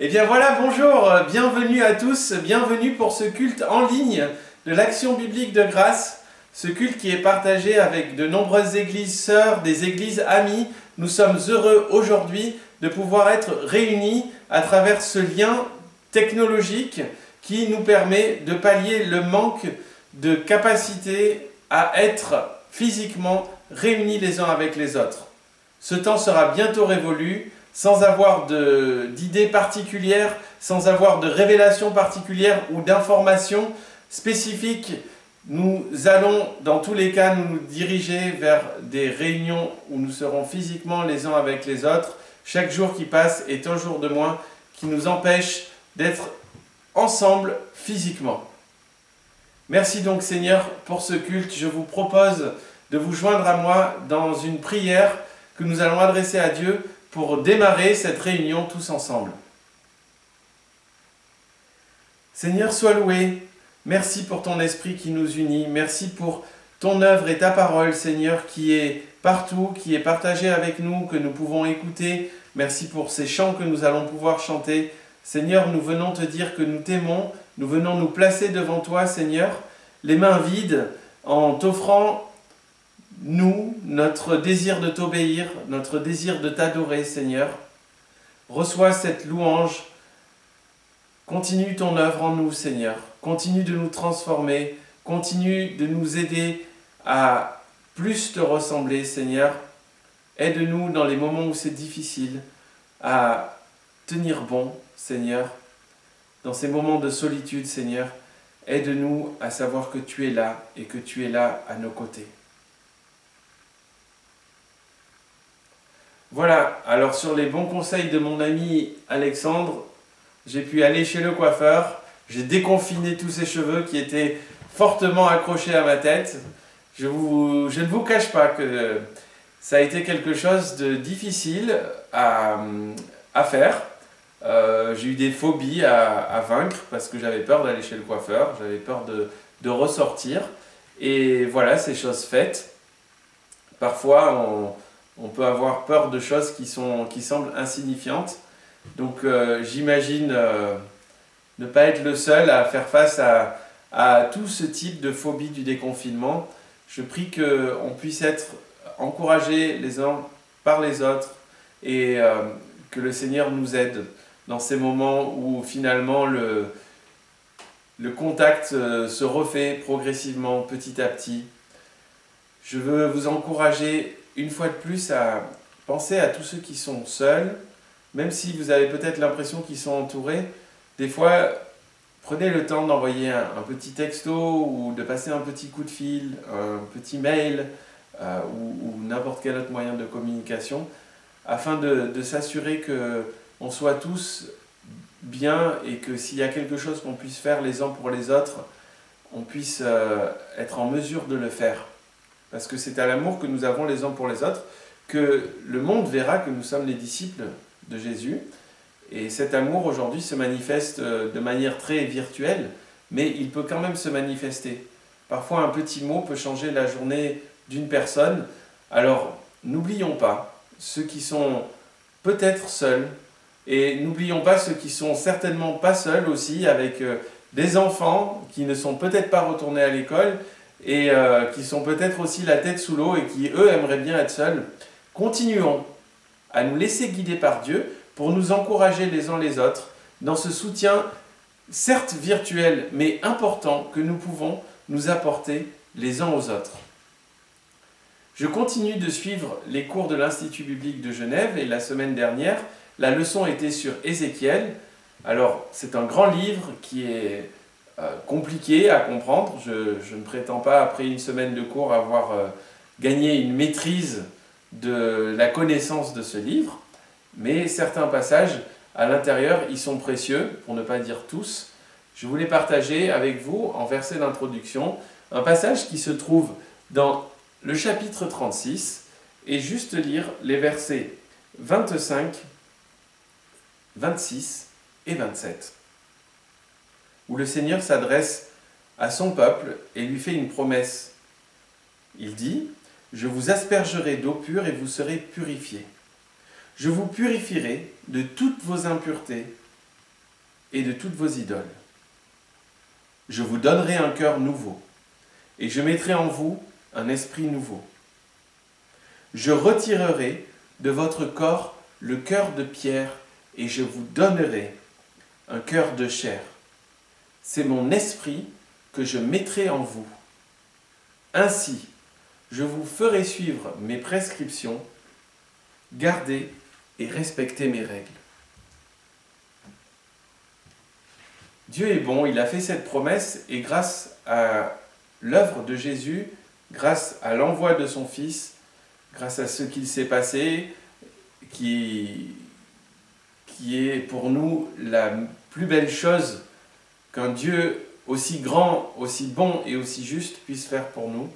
Eh bien voilà, bonjour, bienvenue à tous, bienvenue pour ce culte en ligne de l'Action biblique de grâce, ce culte qui est partagé avec de nombreuses églises sœurs, des églises amies. Nous sommes heureux aujourd'hui de pouvoir être réunis à travers ce lien technologique qui nous permet de pallier le manque de capacité à être physiquement réunis les uns avec les autres. Ce temps sera bientôt révolu, sans avoir d'idées particulières, sans avoir de révélations particulières ou d'informations spécifiques. Nous allons, dans tous les cas, nous diriger vers des réunions où nous serons physiquement les uns avec les autres. Chaque jour qui passe est un jour de moins qui nous empêche d'être ensemble physiquement. Merci donc Seigneur pour ce culte. Je vous propose de vous joindre à moi dans une prière que nous allons adresser à Dieu pour démarrer cette réunion tous ensemble. Seigneur, sois loué. Merci pour ton esprit qui nous unit. Merci pour ton œuvre et ta parole, Seigneur, qui est partout, qui est partagée avec nous, que nous pouvons écouter. Merci pour ces chants que nous allons pouvoir chanter. Seigneur, nous venons te dire que nous t'aimons. Nous venons nous placer devant toi, Seigneur, les mains vides, en t'offrant notre désir de t'obéir, notre désir de t'adorer, Seigneur. Reçois cette louange. Continue ton œuvre en nous, Seigneur. Continue de nous transformer. Continue de nous aider à plus te ressembler, Seigneur. Aide-nous dans les moments où c'est difficile à tenir bon, Seigneur. Dans ces moments de solitude, Seigneur, aide-nous à savoir que tu es là et que tu es là à nos côtés. Voilà, alors sur les bons conseils de mon ami Alexandre, j'ai pu aller chez le coiffeur, j'ai déconfiné tous ses cheveux qui étaient fortement accrochés à ma tête. Je ne vous cache pas que ça a été quelque chose de difficile à faire. J'ai eu des phobies à vaincre parce que j'avais peur d'aller chez le coiffeur, j'avais peur de ressortir. Et voilà, c'est chose faite. Parfois, on peut avoir peur de choses qui semblent insignifiantes. Donc j'imagine ne pas être le seul à faire face à tout ce type de phobie du déconfinement. Je prie qu'on puisse être encouragés les uns par les autres et que le Seigneur nous aide dans ces moments où finalement le contact se refait progressivement, petit à petit. Je veux vous encourager une fois de plus à penser à tous ceux qui sont seuls, même si vous avez peut-être l'impression qu'ils sont entourés. Des fois, prenez le temps d'envoyer un petit texto ou de passer un petit coup de fil, un petit mail ou n'importe quel autre moyen de communication afin de s'assurer qu'on soit tous bien et que s'il y a quelque chose qu'on puisse faire les uns pour les autres, on puisse être en mesure de le faire. Parce que c'est à l'amour que nous avons les uns pour les autres que le monde verra que nous sommes les disciples de Jésus. Et cet amour aujourd'hui se manifeste de manière très virtuelle, mais il peut quand même se manifester. Parfois un petit mot peut changer la journée d'une personne. Alors n'oublions pas ceux qui sont peut-être seuls, et n'oublions pas ceux qui sont certainement pas seuls aussi, avec des enfants qui ne sont peut-être pas retournés à l'école, et qui sont peut-être aussi la tête sous l'eau et qui, eux, aimeraient bien être seuls. Continuons à nous laisser guider par Dieu pour nous encourager les uns les autres dans ce soutien, certes virtuel, mais important, que nous pouvons nous apporter les uns aux autres. Je continue de suivre les cours de l'Institut biblique de Genève et la semaine dernière, la leçon était sur Ézéchiel. Alors, c'est un grand livre qui est compliqué à comprendre. Je ne prétends pas, après une semaine de cours, avoir gagné une maîtrise de la connaissance de ce livre, mais certains passages à l'intérieur, ils sont précieux, pour ne pas dire tous. Je voulais partager avec vous, en verset d'introduction, un passage qui se trouve dans le chapitre 36, et juste lire les versets 25, 26 et 27. Où le Seigneur s'adresse à son peuple et lui fait une promesse. Il dit « Je vous aspergerai d'eau pure et vous serez purifiés. Je vous purifierai de toutes vos impuretés et de toutes vos idoles. Je vous donnerai un cœur nouveau, et je mettrai en vous un esprit nouveau. Je retirerai de votre corps le cœur de pierre, et je vous donnerai un cœur de chair. C'est mon esprit que je mettrai en vous. Ainsi, je vous ferai suivre mes prescriptions, garder et respecter mes règles. Dieu est bon, il a fait cette promesse et grâce à l'œuvre de Jésus, grâce à l'envoi de son Fils, grâce à ce qu'il s'est passé, qui est pour nous la plus belle chose qu'un Dieu aussi grand, aussi bon et aussi juste puisse faire pour nous,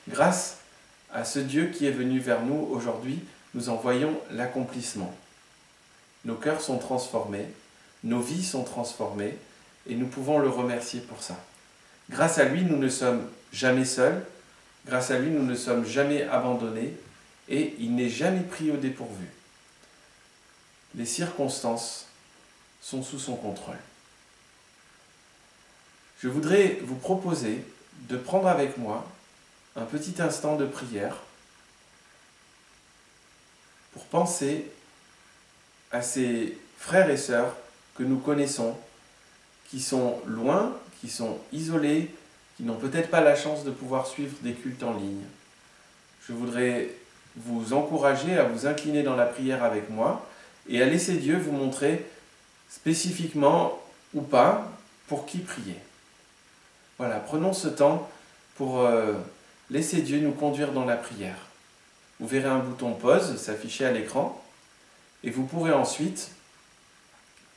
grâce à ce Dieu qui est venu vers nous aujourd'hui, nous en voyons l'accomplissement. Nos cœurs sont transformés, nos vies sont transformées, et nous pouvons le remercier pour ça. Grâce à lui, nous ne sommes jamais seuls, grâce à lui, nous ne sommes jamais abandonnés, et il n'est jamais pris au dépourvu. Les circonstances sont sous son contrôle. Je voudrais vous proposer de prendre avec moi un petit instant de prière pour penser à ces frères et sœurs que nous connaissons, qui sont loin, qui sont isolés, qui n'ont peut-être pas la chance de pouvoir suivre des cultes en ligne. Je voudrais vous encourager à vous incliner dans la prière avec moi et à laisser Dieu vous montrer spécifiquement ou pas pour qui prier. Voilà, prenons ce temps pour laisser Dieu nous conduire dans la prière. Vous verrez un bouton pause s'afficher à l'écran et vous pourrez ensuite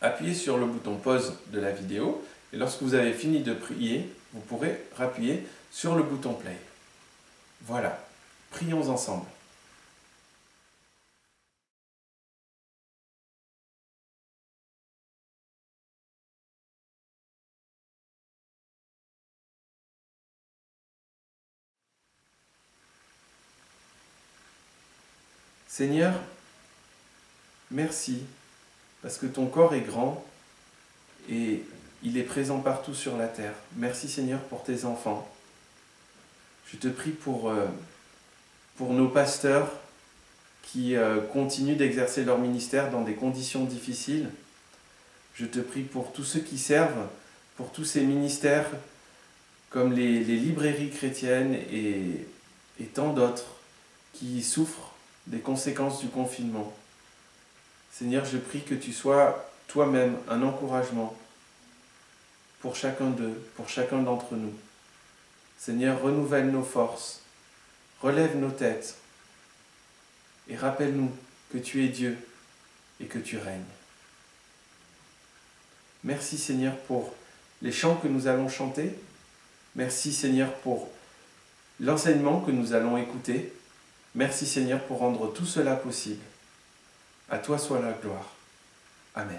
appuyer sur le bouton pause de la vidéo et lorsque vous avez fini de prier, vous pourrez appuyer sur le bouton play. Voilà, prions ensemble. Seigneur, merci, parce que ton corps est grand et il est présent partout sur la terre. Merci Seigneur pour tes enfants. Je te prie pour nos pasteurs qui continuent d'exercer leur ministère dans des conditions difficiles. Je te prie pour tous ceux qui servent, pour tous ces ministères comme les librairies chrétiennes et tant d'autres qui souffrent des conséquences du confinement. Seigneur, je prie que tu sois toi-même un encouragement pour chacun d'eux, pour chacun d'entre nous. Seigneur, renouvelle nos forces, relève nos têtes et rappelle-nous que tu es Dieu et que tu règnes. Merci Seigneur pour les chants que nous allons chanter. Merci Seigneur pour l'enseignement que nous allons écouter. Merci Seigneur pour rendre tout cela possible. À toi soit la gloire. Amen.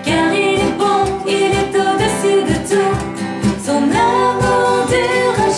Car il est bon, il est au-dessus de tout. Son amour dure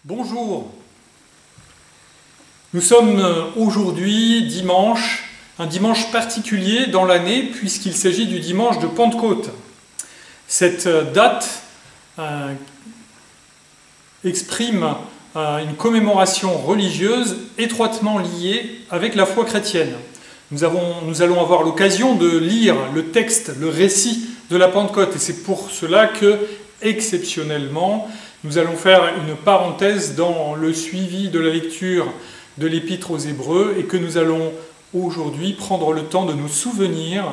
Bonjour, nous sommes aujourd'hui dimanche, un dimanche particulier dans l'année puisqu'il s'agit du dimanche de Pentecôte. Cette date exprime une commémoration religieuse étroitement liée avec la foi chrétienne. Nous allons avoir l'occasion de lire le texte, le récit de la Pentecôte, et c'est pour cela que, exceptionnellement, nous allons faire une parenthèse dans le suivi de la lecture de l'Épître aux Hébreux et que nous allons aujourd'hui prendre le temps de nous souvenir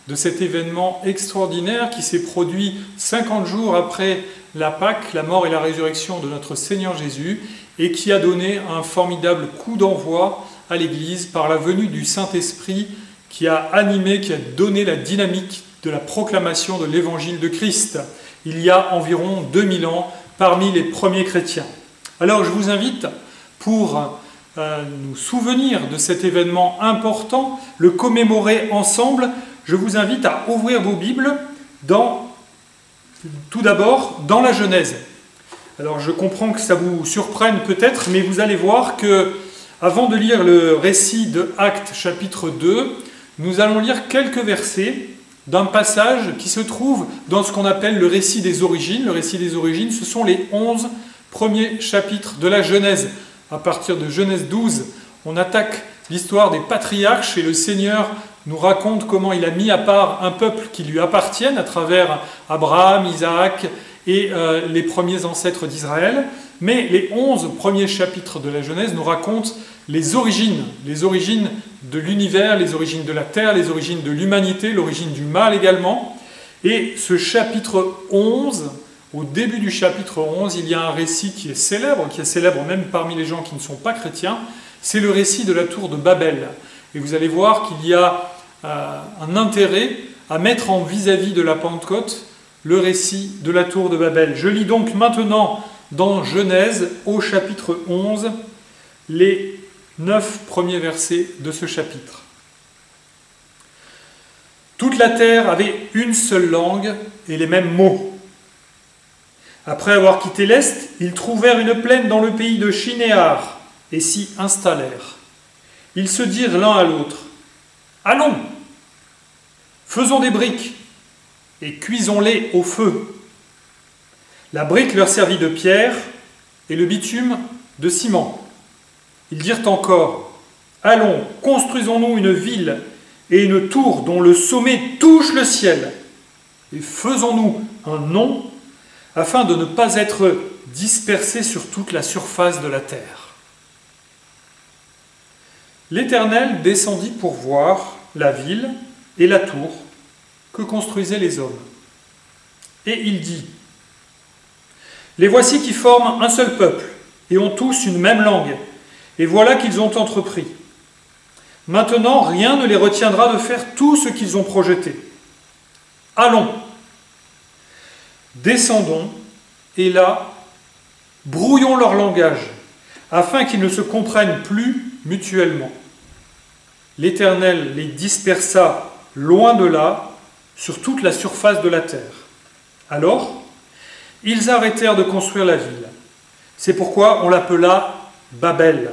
de cet événement extraordinaire qui s'est produit 50 jours après la Pâque, la mort et la résurrection de notre Seigneur Jésus, et qui a donné un formidable coup d'envoi à l'Église par la venue du Saint-Esprit qui a animé, qui a donné la dynamique de la proclamation de l'Évangile de Christ, il y a environ 2000 ans, parmi les premiers chrétiens. Alors je vous invite, pour nous souvenir de cet événement important, le commémorer ensemble, je vous invite à ouvrir vos Bibles tout d'abord dans la Genèse. Alors je comprends que ça vous surprenne peut-être, mais vous allez voir que, avant de lire le récit de Actes chapitre 2, nous allons lire quelques versets d'un passage qui se trouve dans ce qu'on appelle le récit des origines. Le récit des origines, ce sont les 11 premiers chapitres de la Genèse. À partir de Genèse 12, on attaque l'histoire des patriarches et le Seigneur nous raconte comment il a mis à part un peuple qui lui appartienne à travers Abraham, Isaac et les premiers ancêtres d'Israël. Mais les 11 premiers chapitres de la Genèse nous racontent les origines de l'univers, les origines de la terre, les origines de l'humanité, l'origine du mal également. Et ce chapitre 11, au début du chapitre 11, il y a un récit qui est célèbre même parmi les gens qui ne sont pas chrétiens, c'est le récit de la tour de Babel. Et vous allez voir qu'il y a un intérêt à mettre en vis-à-vis de la Pentecôte le récit de la tour de Babel. Je lis donc maintenant dans Genèse au chapitre 11 les 9 premiers versets de ce chapitre. Toute la terre avait une seule langue et les mêmes mots. Après avoir quitté l'Est, ils trouvèrent une plaine dans le pays de Shinéar et s'y installèrent. Ils se dirent l'un à l'autre, « Allons, faisons des briques et cuisons-les au feu. » La brique leur servit de pierre et le bitume de ciment. Ils dirent encore, « Allons, construisons-nous une ville et une tour dont le sommet touche le ciel, et faisons-nous un nom afin de ne pas être dispersés sur toute la surface de la terre. » L'Éternel descendit pour voir la ville et la tour que construisaient les hommes. Et il dit, « Les voici qui forment un seul peuple, et ont tous une même langue, et voilà qu'ils ont entrepris. Maintenant, rien ne les retiendra de faire tout ce qu'ils ont projeté. Allons, descendons, et là, brouillons leur langage, afin qu'ils ne se comprennent plus mutuellement. » L'Éternel les dispersa loin de là, sur toute la surface de la terre. Alors, ils arrêtèrent de construire la ville. C'est pourquoi on l'appela Babel,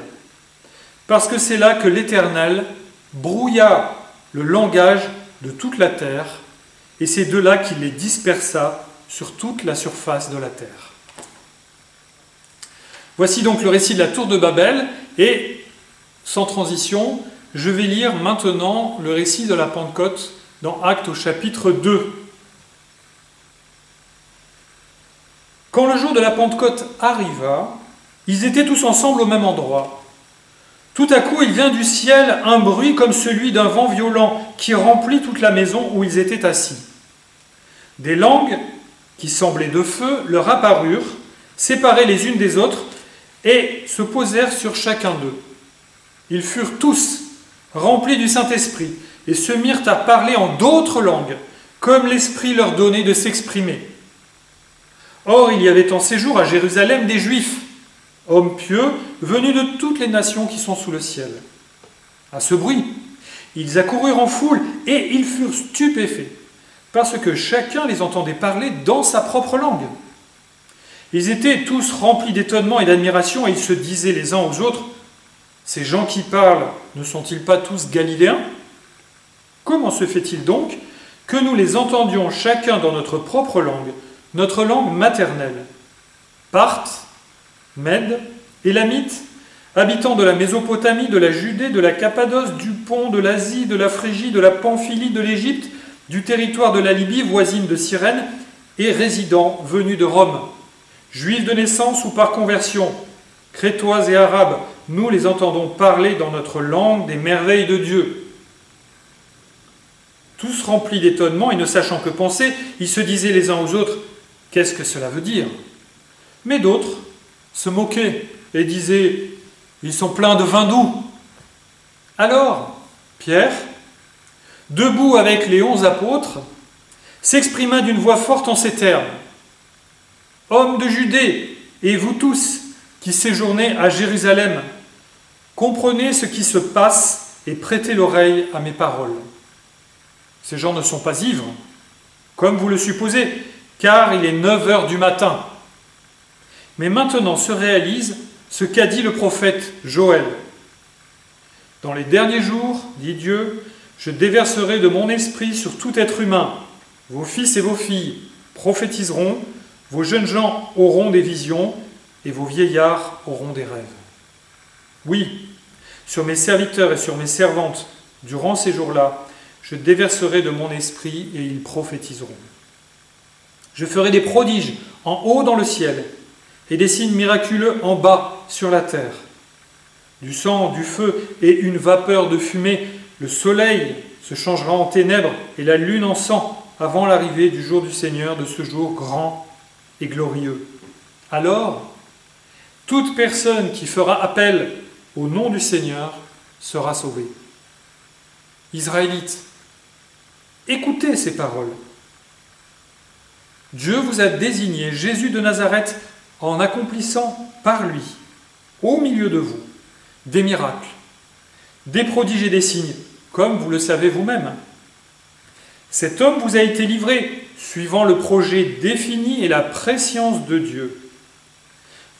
parce que c'est là que l'Éternel brouilla le langage de toute la terre, et c'est de là qu'il les dispersa sur toute la surface de la terre. Voici donc le récit de la tour de Babel, et sans transition, je vais lire maintenant le récit de la Pentecôte dans Actes au chapitre 2. Quand le jour de la Pentecôte arriva, ils étaient tous ensemble au même endroit. Tout à coup, il vient du ciel un bruit comme celui d'un vent violent qui remplit toute la maison où ils étaient assis. Des langues qui semblaient de feu leur apparurent, séparées les unes des autres, et se posèrent sur chacun d'eux. Ils furent tous remplis du Saint-Esprit et se mirent à parler en d'autres langues, comme l'Esprit leur donnait de s'exprimer. Or, il y avait en séjour à Jérusalem des Juifs, hommes pieux, venus de toutes les nations qui sont sous le ciel. À ce bruit, ils accoururent en foule et ils furent stupéfaits, parce que chacun les entendait parler dans sa propre langue. Ils étaient tous remplis d'étonnement et d'admiration, et ils se disaient les uns aux autres, « Ces gens qui parlent, ne sont-ils pas tous galiléens ? Comment se fait-il donc que nous les entendions chacun dans notre propre langue maternelle ? Parthes, Mèdes, Élamites, habitants de la Mésopotamie, de la Judée, de la Cappadoce, du Pont, de l'Asie, de la Phrygie, de la Pamphylie, de l'Égypte, du territoire de la Libye, voisine de Cyrène, et résidents venus de Rome, juifs de naissance ou par conversion, crétois et arabes, nous les entendons parler dans notre langue des merveilles de Dieu. » Tous remplis d'étonnement et ne sachant que penser, ils se disaient les uns aux autres, « Qu'est-ce que cela veut dire ?» Mais d'autres se moquaient et disaient, « Ils sont pleins de vin doux. » Alors, Pierre, debout avec les 11 apôtres, s'exprima d'une voix forte en ces termes, « Hommes de Judée, et vous tous qui séjournez à Jérusalem, comprenez ce qui se passe et prêtez l'oreille à mes paroles. Ces gens ne sont pas ivres, comme vous le supposez, car il est 9 heures du matin. Mais maintenant se réalise ce qu'a dit le prophète Joël. Dans les derniers jours, dit Dieu, je déverserai de mon esprit sur tout être humain. Vos fils et vos filles prophétiseront, vos jeunes gens auront des visions, et vos vieillards auront des rêves. Oui, sur mes serviteurs et sur mes servantes, durant ces jours-là, je déverserai de mon esprit et ils prophétiseront. Je ferai des prodiges en haut dans le ciel et des signes miraculeux en bas sur la terre. Du sang, du feu et une vapeur de fumée, le soleil se changera en ténèbres et la lune en sang avant l'arrivée du jour du Seigneur, de ce jour grand et glorieux. Alors, toute personne qui fera appel au nom du Seigneur sera sauvée. Israélites, écoutez ces paroles. Dieu vous a désigné Jésus de Nazareth en accomplissant par lui, au milieu de vous, des miracles, des prodiges et des signes, comme vous le savez vous-même. Cet homme vous a été livré, suivant le projet défini et la prescience de Dieu.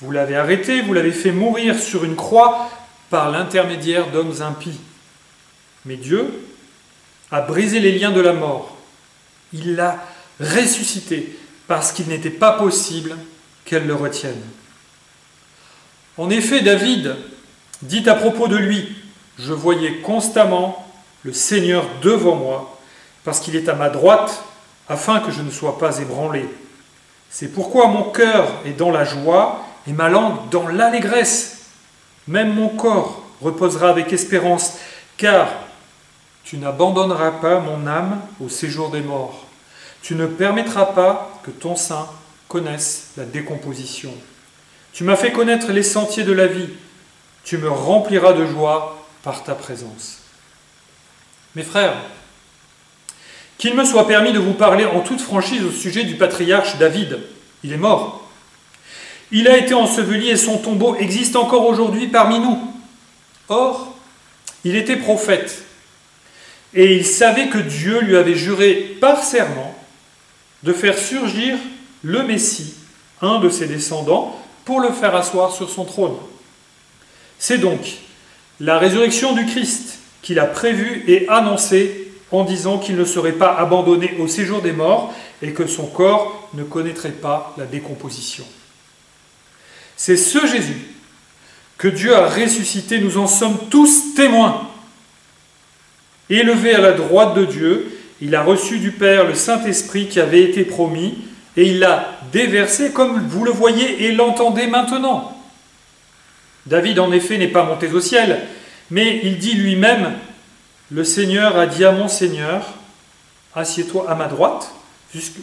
Vous l'avez arrêté, vous l'avez fait mourir sur une croix par l'intermédiaire d'hommes impies. Mais Dieu a brisé les liens de la mort. Il l'a ressuscité parce qu'il n'était pas possible qu'elle le retienne. En effet, David dit à propos de lui, « Je voyais constamment le Seigneur devant moi, parce qu'il est à ma droite, afin que je ne sois pas ébranlé. C'est pourquoi mon cœur est dans la joie et ma langue dans l'allégresse. Même mon corps reposera avec espérance, car tu n'abandonneras pas mon âme au séjour des morts. Tu ne permettras pas que ton sein connaisse la décomposition. Tu m'as fait connaître les sentiers de la vie. Tu me rempliras de joie par ta présence. » Mes frères, qu'il me soit permis de vous parler en toute franchise au sujet du patriarche David. Il est mort. Il a été enseveli et son tombeau existe encore aujourd'hui parmi nous. Or, il était prophète et il savait que Dieu lui avait juré par serment de faire surgir le Messie, un de ses descendants, pour le faire asseoir sur son trône. C'est donc la résurrection du Christ qu'il a prévue et annoncée en disant qu'il ne serait pas abandonné au séjour des morts et que son corps ne connaîtrait pas la décomposition. C'est ce Jésus que Dieu a ressuscité, nous en sommes tous témoins. Élevé à la droite de Dieu, il a reçu du Père le Saint-Esprit qui avait été promis et il l'a déversé comme vous le voyez et l'entendez maintenant. David, en effet, n'est pas monté au ciel, mais il dit lui-même, « Le Seigneur a dit à mon Seigneur, assieds-toi à ma droite,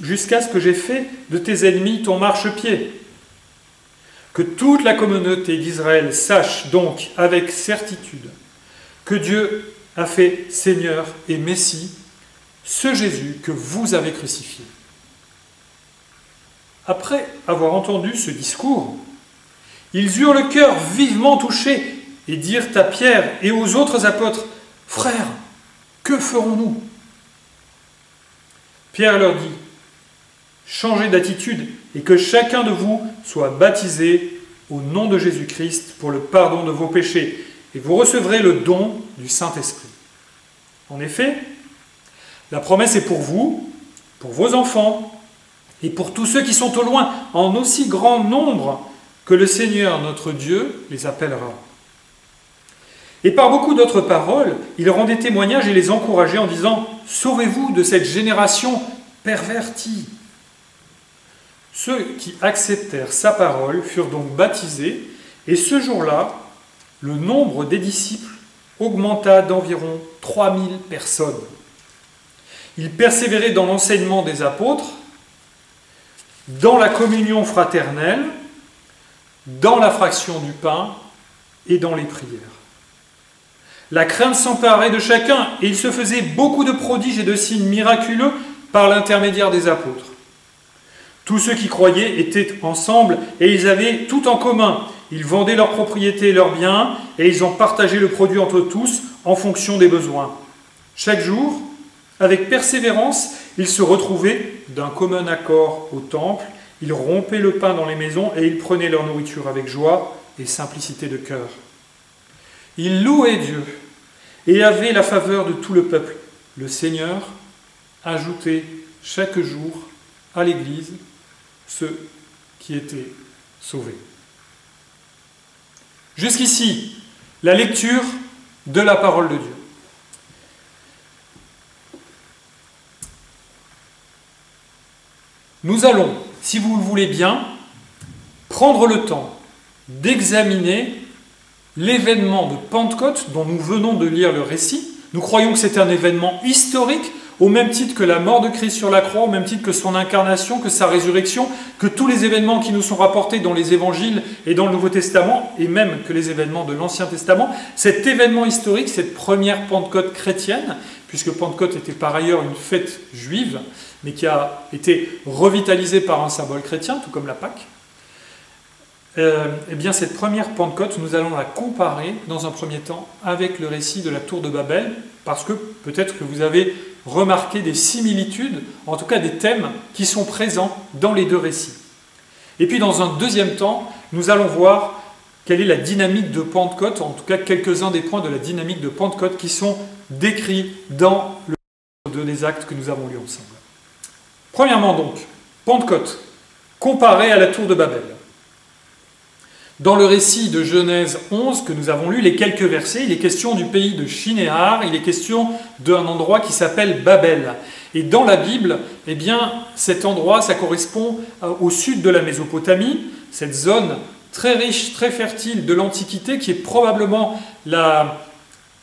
jusqu'à ce que j'ai fait de tes ennemis ton marchepied. » Que toute la communauté d'Israël sache donc avec certitude que Dieu a fait Seigneur et Messie, ce Jésus que vous avez crucifié. Après avoir entendu ce discours, ils eurent le cœur vivement touché et dirent à Pierre et aux autres apôtres, « Frères, que ferons-nous » Pierre leur dit, « Changez d'attitude et que chacun de vous soit baptisé au nom de Jésus-Christ pour le pardon de vos péchés, et vous recevrez le don du Saint-Esprit. » En effet, la promesse est pour vous, pour vos enfants, et pour tous ceux qui sont au loin, en aussi grand nombre que le Seigneur notre Dieu les appellera. Et par beaucoup d'autres paroles, il rendait témoignage et les encourageait en disant « Sauvez-vous de cette génération pervertie !» Ceux qui acceptèrent sa parole furent donc baptisés, et ce jour-là, le nombre des disciples augmenta d'environ 3000 personnes. Ils persévéraient dans l'enseignement des apôtres, dans la communion fraternelle, dans la fraction du pain et dans les prières. La crainte s'emparait de chacun et il se faisait beaucoup de prodiges et de signes miraculeux par l'intermédiaire des apôtres. Tous ceux qui croyaient étaient ensemble et ils avaient tout en commun. Ils vendaient leurs propriétés et leurs biens et ils en partageaient le produit entre tous en fonction des besoins. Chaque jour, avec persévérance, ils se retrouvaient d'un commun accord au temple, ils rompaient le pain dans les maisons et ils prenaient leur nourriture avec joie et simplicité de cœur. Ils louaient Dieu et avaient la faveur de tout le peuple. Le Seigneur ajoutait chaque jour à l'Église ceux qui étaient sauvés. Jusqu'ici, la lecture de la parole de Dieu. Nous allons, si vous le voulez bien, prendre le temps d'examiner l'événement de Pentecôte dont nous venons de lire le récit. Nous croyons que c'est un événement historique au même titre que la mort de Christ sur la croix, au même titre que son incarnation, que sa résurrection, que tous les événements qui nous sont rapportés dans les évangiles et dans le Nouveau Testament, et même que les événements de l'Ancien Testament, cet événement historique, cette première Pentecôte chrétienne, puisque Pentecôte était par ailleurs une fête juive, mais qui a été revitalisée par un symbole chrétien, tout comme la Pâque, eh bien cette première Pentecôte, nous allons la comparer dans un premier temps avec le récit de la tour de Babel, parce que peut-être que vous avez remarqué des similitudes, en tout cas des thèmes qui sont présents dans les deux récits. Et puis dans un deuxième temps, nous allons voir quelle est la dynamique de Pentecôte, en tout cas quelques-uns des points de la dynamique de Pentecôte qui sont décrits dans le livre des Actes que nous avons lu ensemble. Premièrement donc, Pentecôte, comparée à la tour de Babel. Dans le récit de Genèse 11 que nous avons lu, les quelques versets, il est question du pays de Shinéar, il est question d'un endroit qui s'appelle Babel. Et dans la Bible, eh bien, cet endroit, ça correspond au sud de la Mésopotamie, cette zone très riche, très fertile de l'Antiquité, qui est probablement la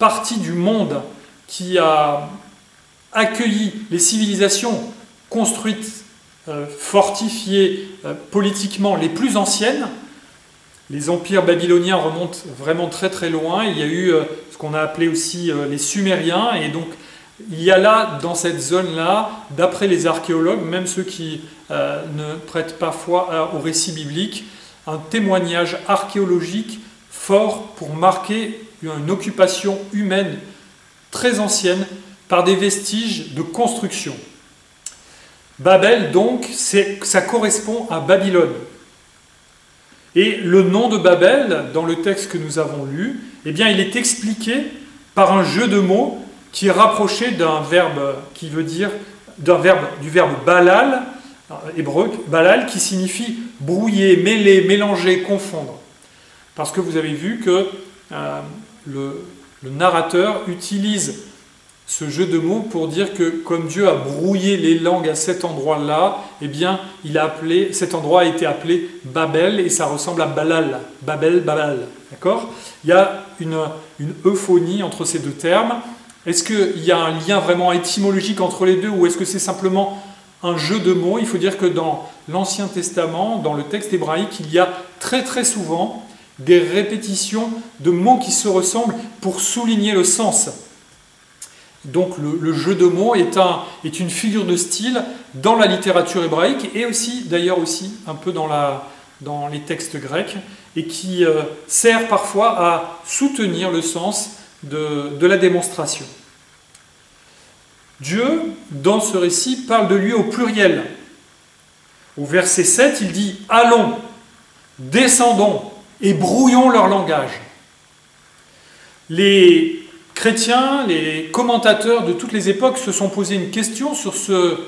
partie du monde qui a accueilli les civilisations construites, fortifiées politiquement les plus anciennes. Les empires babyloniens remontent vraiment très très loin. Il y a eu ce qu'on a appelé aussi les Sumériens. Et donc, il y a là, dans cette zone-là, d'après les archéologues, même ceux qui ne prêtent pas foi au récit biblique, un témoignage archéologique fort pour marquer une occupation humaine très ancienne par des vestiges de construction. Babel, donc, ça correspond à Babylone. Et le nom de Babel, dans le texte que nous avons lu, eh bien, il est expliqué par un jeu de mots qui est rapproché d'un verbe qui veut dire du verbe balal, hébreu, balal, qui signifie brouiller, mêler, mélanger, confondre. Parce que vous avez vu que le narrateur utilise ce jeu de mots pour dire que comme Dieu a brouillé les langues à cet endroit-là, eh bien, cet endroit a été appelé Babel et ça ressemble à Balal. Babel, Babal. D'accord ? Il y a une euphonie entre ces deux termes. Est-ce qu'il y a un lien vraiment étymologique entre les deux ou est-ce que c'est simplement un jeu de mots ? Il faut dire que dans l'Ancien Testament, dans le texte hébraïque, il y a très très souvent des répétitions de mots qui se ressemblent pour souligner le sens. Donc le jeu de mots est une figure de style dans la littérature hébraïque et aussi, d'ailleurs aussi, un peu dans les textes grecs et qui sert parfois à soutenir le sens de la démonstration. Dieu, dans ce récit, parle de lui au pluriel. Au verset 7, il dit « Allons, descendons et brouillons leur langage ». Les chrétiens, les commentateurs de toutes les époques se sont posé une question sur ce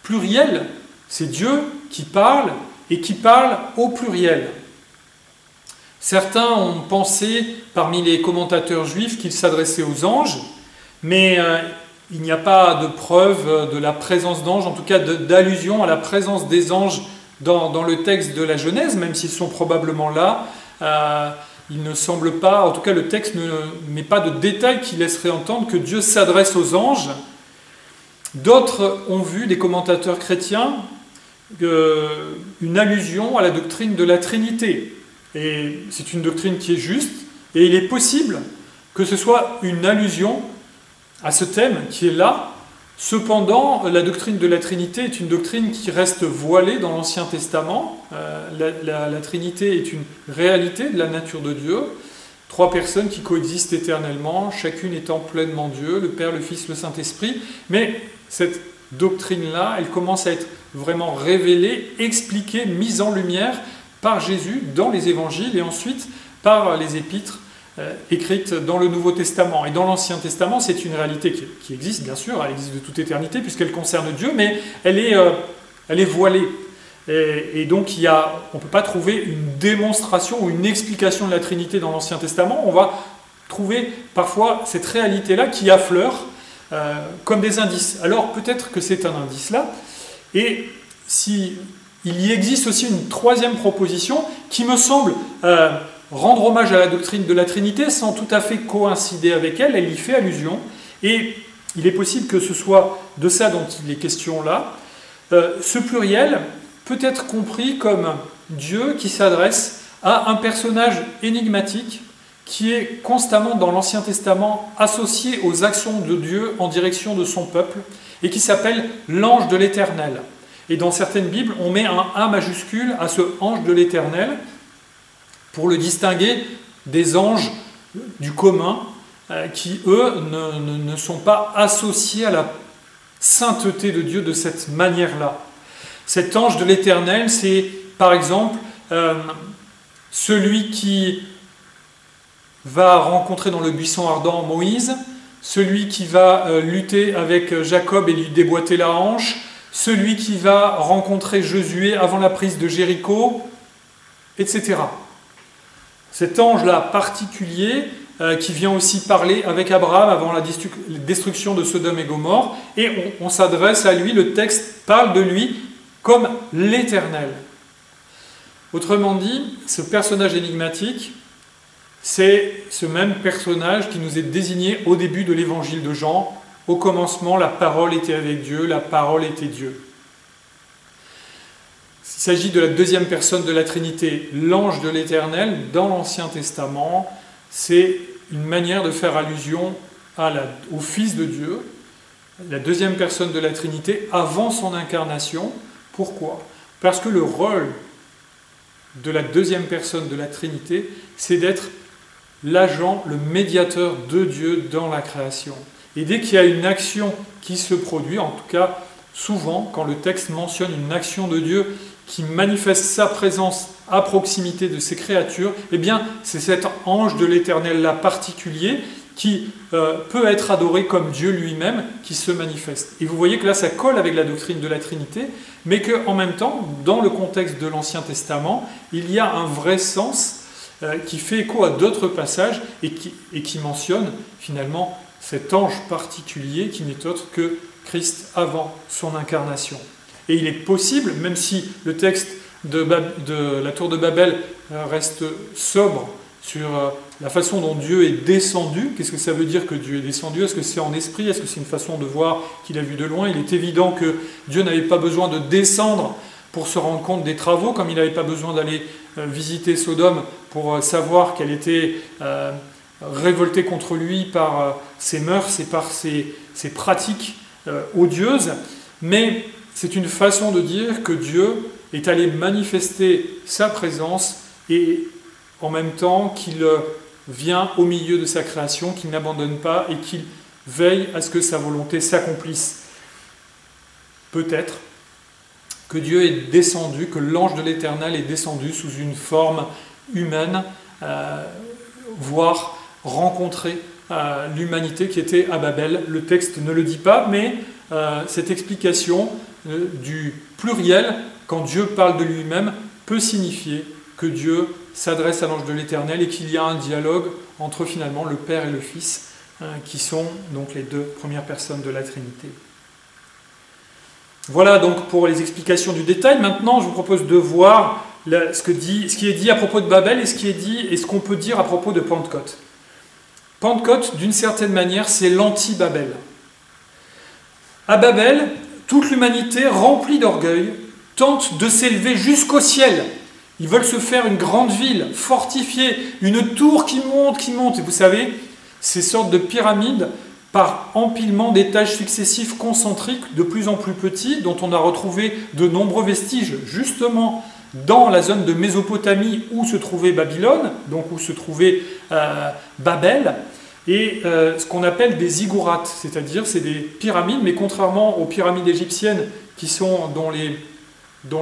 pluriel. C'est Dieu qui parle et qui parle au pluriel. Certains ont pensé, parmi les commentateurs juifs, qu'il s'adressait aux anges, mais il n'y a pas de preuve de la présence d'anges, en tout cas d'allusion à la présence des anges dans le texte de la Genèse, même s'ils sont probablement là. Il ne semble pas, en tout cas le texte ne met pas de détails qui laisseraient entendre que Dieu s'adresse aux anges. D'autres ont vu, des commentateurs chrétiens, une allusion à la doctrine de la Trinité. Et c'est une doctrine qui est juste, et il est possible que ce soit une allusion à ce thème qui est là. Cependant, la doctrine de la Trinité est une doctrine qui reste voilée dans l'Ancien Testament. La Trinité est une réalité de la nature de Dieu. Trois personnes qui coexistent éternellement, chacune étant pleinement Dieu, le Père, le Fils, le Saint-Esprit. Mais cette doctrine-là, elle commence à être vraiment révélée, expliquée, mise en lumière par Jésus dans les évangiles et ensuite par les épîtres écrite dans le Nouveau Testament. Et dans l'Ancien Testament, c'est une réalité qui existe, bien sûr, elle existe de toute éternité, puisqu'elle concerne Dieu, mais elle est voilée. Et donc, on ne peut pas trouver une démonstration ou une explication de la Trinité dans l'Ancien Testament. On va trouver parfois cette réalité-là qui affleure comme des indices. Alors, peut-être que c'est un indice là. Et il y existe aussi une troisième proposition qui me semble rendre hommage à la doctrine de la Trinité sans tout à fait coïncider avec elle, elle y fait allusion, et il est possible que ce soit de ça dont il est question là. Ce pluriel peut être compris comme Dieu qui s'adresse à un personnage énigmatique qui est constamment dans l'Ancien Testament associé aux actions de Dieu en direction de son peuple et qui s'appelle l'ange de l'Éternel. Et dans certaines Bibles, on met un A majuscule à ce ange de l'Éternel pour le distinguer des anges du commun qui, eux, ne sont pas associés à la sainteté de Dieu de cette manière-là. Cet ange de l'Éternel, c'est par exemple celui qui va rencontrer dans le buisson ardent Moïse, celui qui va lutter avec Jacob et lui déboîter la hanche, celui qui va rencontrer Josué avant la prise de Jéricho, etc. Cet ange-là particulier qui vient aussi parler avec Abraham avant la destruction de Sodome et Gomorrhe, et on s'adresse à lui, le texte parle de lui comme l'Éternel. Autrement dit, ce personnage énigmatique, c'est ce même personnage qui nous est désigné au début de l'évangile de Jean. Au commencement, la parole était avec Dieu, la parole était Dieu. Il s'agit de la deuxième personne de la Trinité, l'ange de l'Éternel. Dans l'Ancien Testament, c'est une manière de faire allusion au Fils de Dieu, la deuxième personne de la Trinité, avant son incarnation. Pourquoi ? Parce que le rôle de la deuxième personne de la Trinité, c'est d'être l'agent, le médiateur de Dieu dans la création. Et dès qu'il y a une action qui se produit, en tout cas souvent quand le texte mentionne une action de Dieu qui manifeste sa présence à proximité de ses créatures, eh bien c'est cet ange de l'Éternel-là particulier qui peut être adoré comme Dieu lui-même qui se manifeste. Et vous voyez que là ça colle avec la doctrine de la Trinité, mais qu'en même temps, dans le contexte de l'Ancien Testament, il y a un vrai sens qui fait écho à d'autres passages et qui mentionne finalement cet ange particulier qui n'est autre que Christ avant son incarnation. Et il est possible, même si le texte de la tour de Babel reste sobre sur la façon dont Dieu est descendu, qu'est-ce que ça veut dire que Dieu est descendu? Est-ce que c'est en esprit? Est-ce que c'est une façon de voir qu'il a vu de loin? Il est évident que Dieu n'avait pas besoin de descendre pour se rendre compte des travaux, comme il n'avait pas besoin d'aller visiter Sodome pour savoir qu'elle était révoltée contre lui par ses mœurs et par ses pratiques odieuses. Mais c'est une façon de dire que Dieu est allé manifester sa présence et en même temps qu'il vient au milieu de sa création, qu'il n'abandonne pas et qu'il veille à ce que sa volonté s'accomplisse. Peut-être que Dieu est descendu, que l'ange de l'Éternel est descendu sous une forme humaine, voire rencontrer l'humanité qui était à Babel. Le texte ne le dit pas, mais cette explication du pluriel, quand Dieu parle de lui-même, peut signifier que Dieu s'adresse à l'ange de l'Éternel et qu'il y a un dialogue entre finalement le Père et le Fils, qui sont donc les deux premières personnes de la Trinité. Voilà donc pour les explications du détail. Maintenant, je vous propose de voir ce qui est dit à propos de Babel et ce qu'on peut dire à propos de Pentecôte. Pentecôte, d'une certaine manière, c'est l'anti-Babel. À Babel, toute l'humanité, remplie d'orgueil, tente de s'élever jusqu'au ciel. Ils veulent se faire une grande ville, fortifiée, une tour qui monte. Et vous savez, ces sortes de pyramides, par empilement d'étages successifs concentriques de plus en plus petits, dont on a retrouvé de nombreux vestiges, justement dans la zone de Mésopotamie où se trouvait Babylone, donc où se trouvait Babel, et ce qu'on appelle des ziggourats, c'est-à-dire c'est des pyramides, mais contrairement aux pyramides égyptiennes dont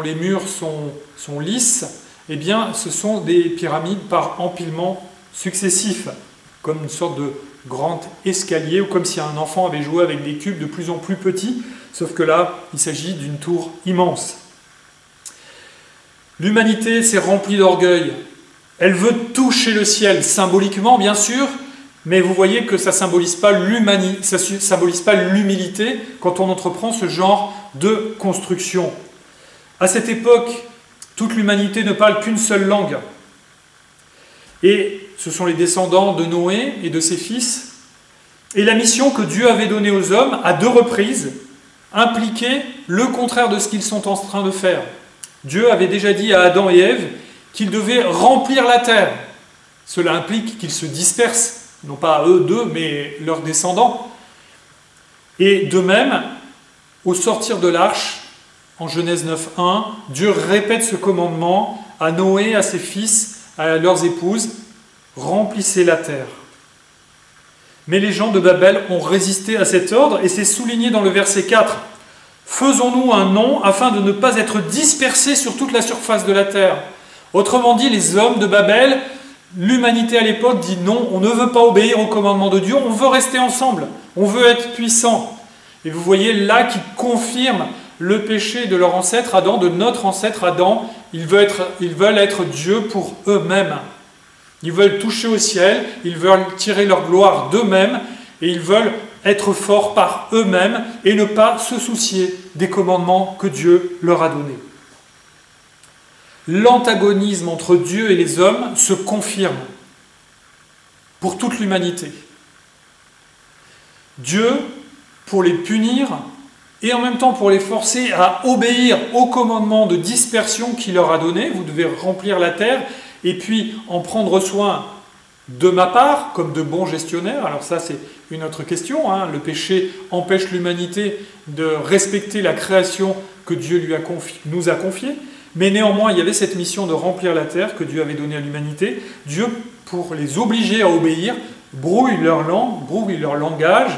les murs sont lisses, eh bien ce sont des pyramides par empilement successif, comme une sorte de grand escalier, ou comme si un enfant avait joué avec des cubes de plus en plus petits, sauf que là, il s'agit d'une tour immense. L'humanité s'est remplie d'orgueil. Elle veut toucher le ciel, symboliquement bien sûr, mais vous voyez que ça ne symbolise pas l'humilité quand on entreprend ce genre de construction. À cette époque, toute l'humanité ne parle qu'une seule langue. Et ce sont les descendants de Noé et de ses fils Et la mission que Dieu avait donnée aux hommes, à 2 reprises, impliquait le contraire de ce qu'ils sont en train de faire. Dieu avait déjà dit à Adam et Ève qu'ils devaient remplir la terre. Cela implique qu'ils se dispersent, non pas eux deux, mais leurs descendants. Et de même, au sortir de l'arche, en Genèse 9.1, Dieu répète ce commandement à Noé, à ses fils, à leurs épouses, remplissez la terre. Mais les gens de Babel ont résisté à cet ordre, et c'est souligné dans le verset 4. Faisons-nous un nom afin de ne pas être dispersés sur toute la surface de la terre. Autrement dit, les hommes de Babel, l'humanité à l'époque dit non, on ne veut pas obéir au commandement de Dieu, on veut rester ensemble, on veut être puissant. Et vous voyez là qui confirme le péché de leur ancêtre Adam, de notre ancêtre Adam. Ils veulent être Dieu pour eux-mêmes. Ils veulent toucher au ciel, ils veulent tirer leur gloire d'eux-mêmes, et ils veulent être forts par eux-mêmes et ne pas se soucier des commandements que Dieu leur a donnés. L'antagonisme entre Dieu et les hommes se confirme pour toute l'humanité. Dieu, pour les punir et en même temps pour les forcer à obéir au commandement de dispersion qu'il leur a donné, vous devez remplir la terre et puis en prendre soin de ma part, comme de bons gestionnaires. Alors ça c'est une autre question, hein. Le péché empêche l'humanité de respecter la création que Dieu nous a confiée. Mais néanmoins, il y avait cette mission de remplir la terre que Dieu avait donnée à l'humanité. Dieu, pour les obliger à obéir, brouille leur langue, brouille leur langage,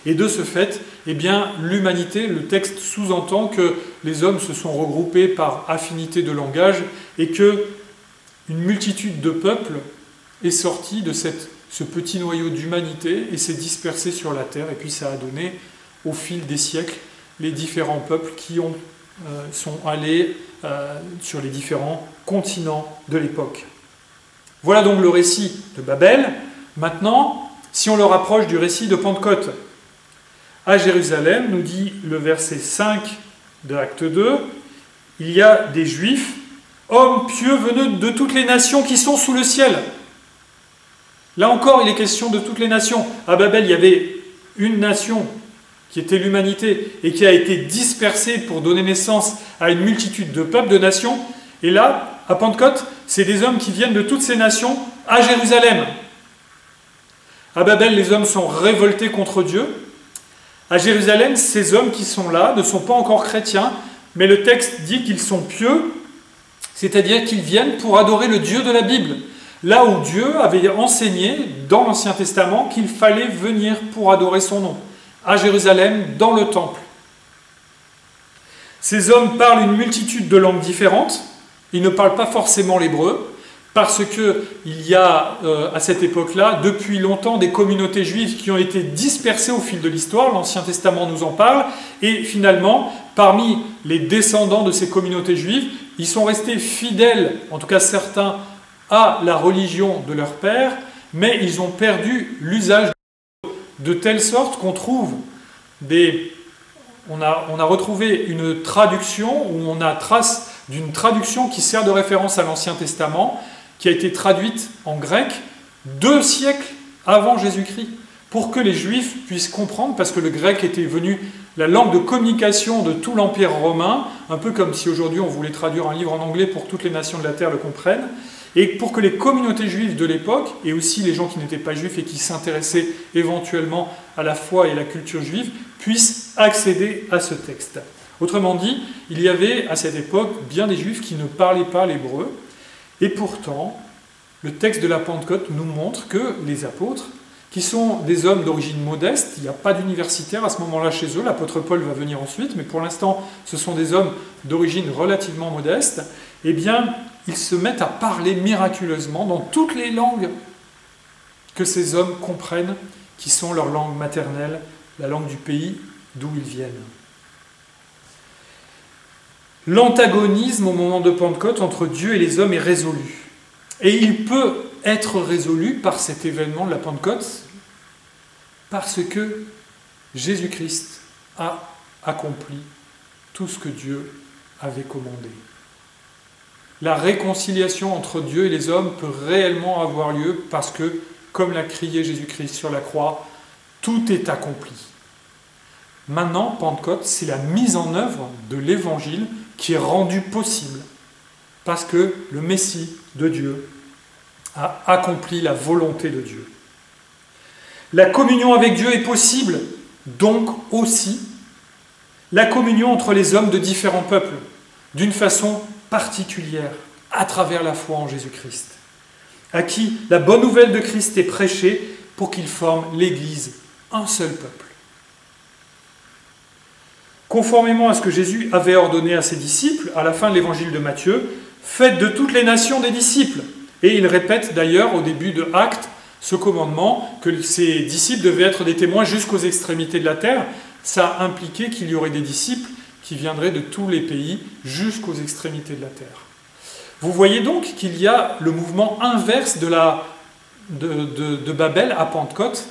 et de ce fait, eh bien, l'humanité, le texte sous-entend que les hommes se sont regroupés par affinité de langage et que une multitude de peuples est sortie de ce petit noyau d'humanité et s'est dispersée sur la terre, et puis ça a donné, au fil des siècles, les différents peuples qui sont allés sur les différents continents de l'époque. Voilà donc le récit de Babel. Maintenant, si on le rapproche du récit de Pentecôte, à Jérusalem, nous dit le verset 5 de Acte 2, il y a des Juifs, hommes pieux venus de toutes les nations qui sont sous le ciel. Là encore, il est question de toutes les nations. À Babel, il y avait une nation qui était l'humanité, et qui a été dispersée pour donner naissance à une multitude de peuples, de nations. Et là, à Pentecôte, c'est des hommes qui viennent de toutes ces nations à Jérusalem. À Babel, les hommes sont révoltés contre Dieu. À Jérusalem, ces hommes qui sont là ne sont pas encore chrétiens, mais le texte dit qu'ils sont pieux, c'est-à-dire qu'ils viennent pour adorer le Dieu de la Bible. Là où Dieu avait enseigné dans l'Ancien Testament qu'il fallait venir pour adorer son nom. À Jérusalem, dans le temple. Ces hommes parlent une multitude de langues différentes. Ils ne parlent pas forcément l'hébreu, parce qu'il y a, à cette époque-là, depuis longtemps, des communautés juives qui ont été dispersées au fil de l'histoire. L'Ancien Testament nous en parle. Et finalement, parmi les descendants de ces communautés juives, ils sont restés fidèles, en tout cas certains, à la religion de leur père, mais ils ont perdu l'usage de telle sorte qu'on trouve on a retrouvé une traduction, où on a trace d'une traduction qui sert de référence à l'Ancien Testament, qui a été traduite en grec 2 siècles avant Jésus-Christ, pour que les Juifs puissent comprendre, parce que le grec était venu la langue de communication de tout l'Empire romain, un peu comme si aujourd'hui on voulait traduire un livre en anglais pour que toutes les nations de la terre le comprennent. Et pour que les communautés juives de l'époque, et aussi les gens qui n'étaient pas juifs et qui s'intéressaient éventuellement à la foi et à la culture juive, puissent accéder à ce texte. Autrement dit, il y avait à cette époque bien des juifs qui ne parlaient pas l'hébreu, et pourtant, le texte de la Pentecôte nous montre que les apôtres, qui sont des hommes d'origine modeste, il n'y a pas d'universitaire à ce moment-là chez eux, l'apôtre Paul va venir ensuite, mais pour l'instant, ce sont des hommes d'origine relativement modeste, eh bien, ils se mettent à parler miraculeusement dans toutes les langues que ces hommes comprennent, qui sont leur langue maternelle, la langue du pays d'où ils viennent. L'antagonisme au moment de Pentecôte entre Dieu et les hommes est résolu. Et il peut être résolu par cet événement de la Pentecôte parce que Jésus-Christ a accompli tout ce que Dieu avait commandé. La réconciliation entre Dieu et les hommes peut réellement avoir lieu parce que, comme l'a crié Jésus-Christ sur la croix, Tout est accompli. Maintenant, Pentecôte, c'est la mise en œuvre de l'Évangile qui est rendue possible parce que le Messie de Dieu a accompli la volonté de Dieu. La communion avec Dieu est possible, donc aussi la communion entre les hommes de différents peuples, d'une façon particulière, à travers la foi en Jésus-Christ, à qui la bonne nouvelle de Christ est prêchée pour qu'ils forment l'Église, un seul peuple. Conformément à ce que Jésus avait ordonné à ses disciples, à la fin de l'évangile de Matthieu, faites de toutes les nations des disciples. Et il répète d'ailleurs au début de Actes ce commandement que ses disciples devaient être des témoins jusqu'aux extrémités de la terre. Ça impliquait qu'il y aurait des disciples qui viendraient de tous les pays jusqu'aux extrémités de la terre. Vous voyez donc qu'il y a le mouvement inverse de Babel à Pentecôte.